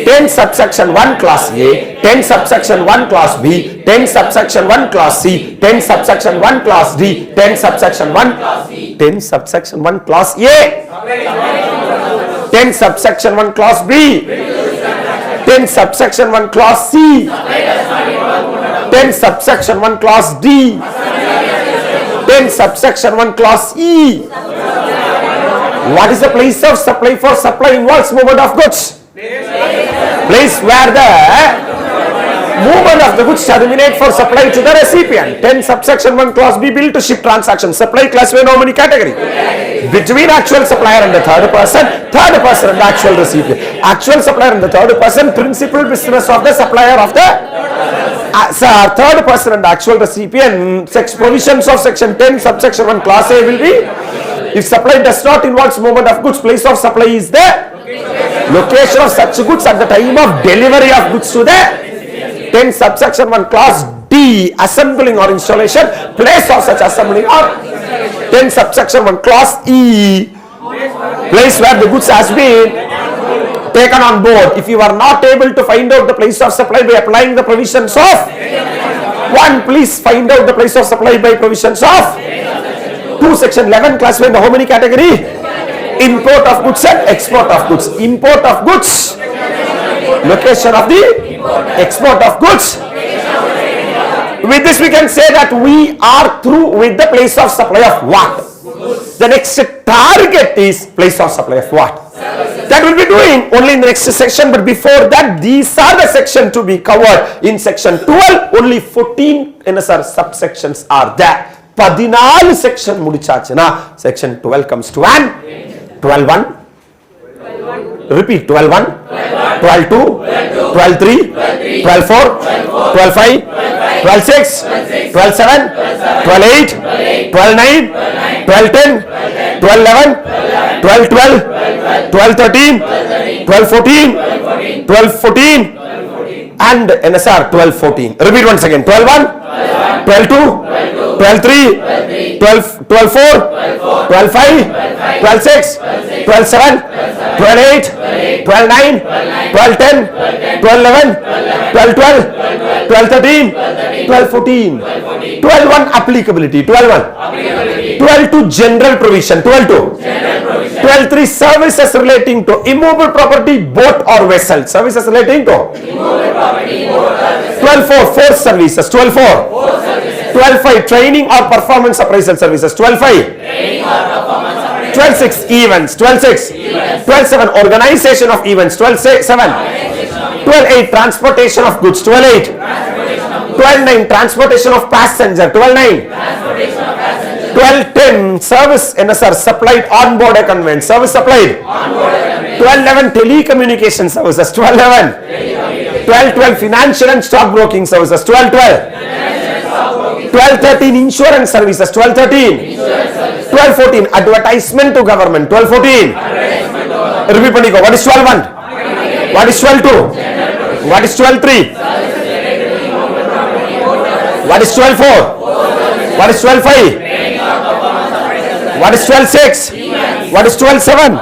10 subsection 1 class A, 10 subsection 1 class B, 10 subsection 1 class C, 10 subsection 1 class D, 10 subsection 1 class E, 10 subsection 1 class A, 10 subsection 1 class B, 10 subsection 1 class C, 10 subsection 1 class D, 10 subsection 1 class E. What is the place of supply for supply involves movement of goods? Place where the movement of the goods terminate for supply to the recipient. 10 subsection 1 clause B, bill to ship transaction. Supply classified how many category? Between actual supplier and the third person and the actual recipient. Actual supplier and the third person, principal business of the supplier of the third person and the actual recipient. Provisions of section 10 subsection 1 clause A will be, if supply does not involve movement of goods, place of supply is the location of such goods at the time of delivery of goods to the 10 subsection 1 clause D, assembling or installation, place of such assembling, or 10 subsection 1 clause E, place where the goods has been taken on board. If you are not able to find out the place of supply by applying the provisions of 1, please find out the place of supply by provisions of 2. Section 11 classified how many category? Import of goods and export of goods. Import of goods, location of the export of goods. With this we can say that we are through with the place of supply of what? The next target is place of supply of what? That will be doing only in the next section, but before that these are the section to be covered. In section 12 only 14 subsections are there. 14 section mudichachana, section 12 comes to an 12-1. Repeat, 12-1, 12-2, 12-3, 12-4, 12-5, 12-6, 12-7, 12-8, 12-9, 12-10, 12-11, 12-12, 12-13, 12-14, 12-14, and NSR 12-14. Repeat once again, 12-1, 12-2, 12-3, 12-4, 12-5, 12-6, 12-7, 12-8, 12-9, 12-10, 12-11, 12-12, 12-13, 12-14. 12-1 applicability, 12-1. 12-2 general provision, 12-2. 12-3 services relating to immovable property, boat or vessel. Services relating to 12-4 force services, 12-4. 12-5 training or performance appraisal services, 12-5. 12-6 events, 12-6. 12-7 organization of events, 12-7. 12-8 transportation of goods, 12-8. 12-9 transportation of passenger, 12-9. 12-10 service NSR supplied on board a conveyance, service supplied. 12-11 telecommunication services, 12-11. 12-12 financial and stock broking services, 12-12. 12-13 insurance services, 12-13. 12-14 advertisement to government, 12-14. Repeat paniko. What is 12-1? What is 12-2? What is 12-3? What is 12-4? What is 12-5? What is 12-6? What is 12-7?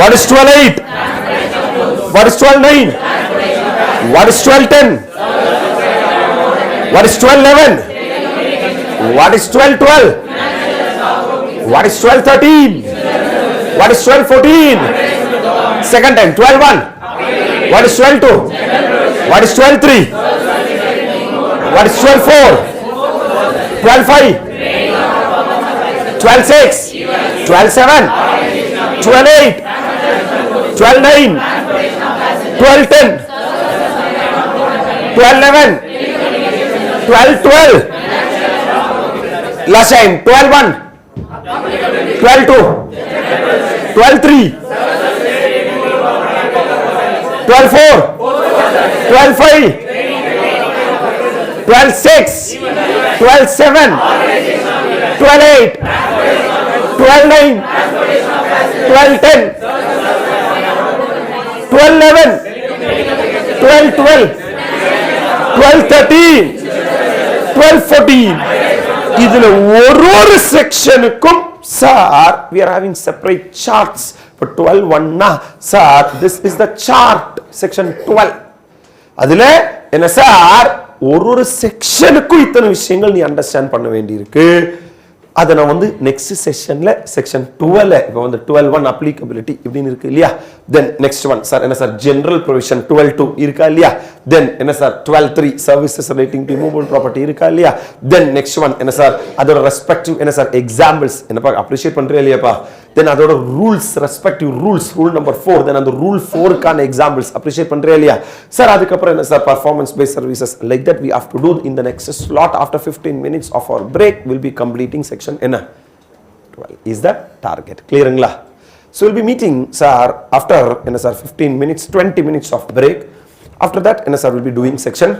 What is 12-8? What is 12-9? What is 12-10? What is 12-11? What is 12-12? What is 12-13? What is 12-14? Second time, 12-1. What is 12-2? What is 12-3? What is 12-4? 12-5? 12-6? 12-7? 12-8? 12-9? 12-10? 12-11? 12-12? Last time, 12-1, 12-2, 12-3, 12-4, 12-5, 12-6, 12-7, 12-8, 12-9, 12-10, 12-11, 12-12, 12-13, 12-14. இதில் ஒரு செக்ஷனுக்கும் sir we are having separate charts. for 12-1 sir this is the chart section 12. அதுல என்ன sir ஒரு செக்ஷனுக்கும் இத்தனை விஷயங்கள் நீ understand பண்ண வேண்டியிருக்கு. அதை நான் வந்து நெக்ஸ்ட் செஷன்ல செக்ஷன் 12 இப்போ வந்து 12-1 அப்ளிகபிலிட்டி இப்படின்னு இருக்கு இல்லையா. தென் நெக்ஸ்ட் ஒன் சார் என்ன சார் ஜெனரல் ப்ரொவிஷன் 12-2 இருக்கா இல்லையா. தென் என்ன sir 12-3 services relating to movable property இருக்கா இல்லையா. தென் நெக்ஸ்ட் ஒன் என்ன சார் அதோட ரெஸ்பெக்டிவ் என்ன சார் எக்ஸாம்பிள்ஸ் என்னப்பா அப்ரிஷியேட் பண்றே இல்லையாப்பா. தென் அதோட rules, respective rules, rule number 4, தென் அந்த ரூல் 4க்கான எக்ஸாம்பிள்ஸ் அப்ரிஷியேட் பண்றே இல்லையா சார். அதுக்கப்புறம் என்ன sir, performance based services. Like that we have to do in the next slot after 15 minutes of our break will be completing section என்ன 12 is the target. Clearங்களா? So we'll be meeting sir after என்ன sir 15 minutes, 20 minutes of break. After that என்ன sir we'll be doing section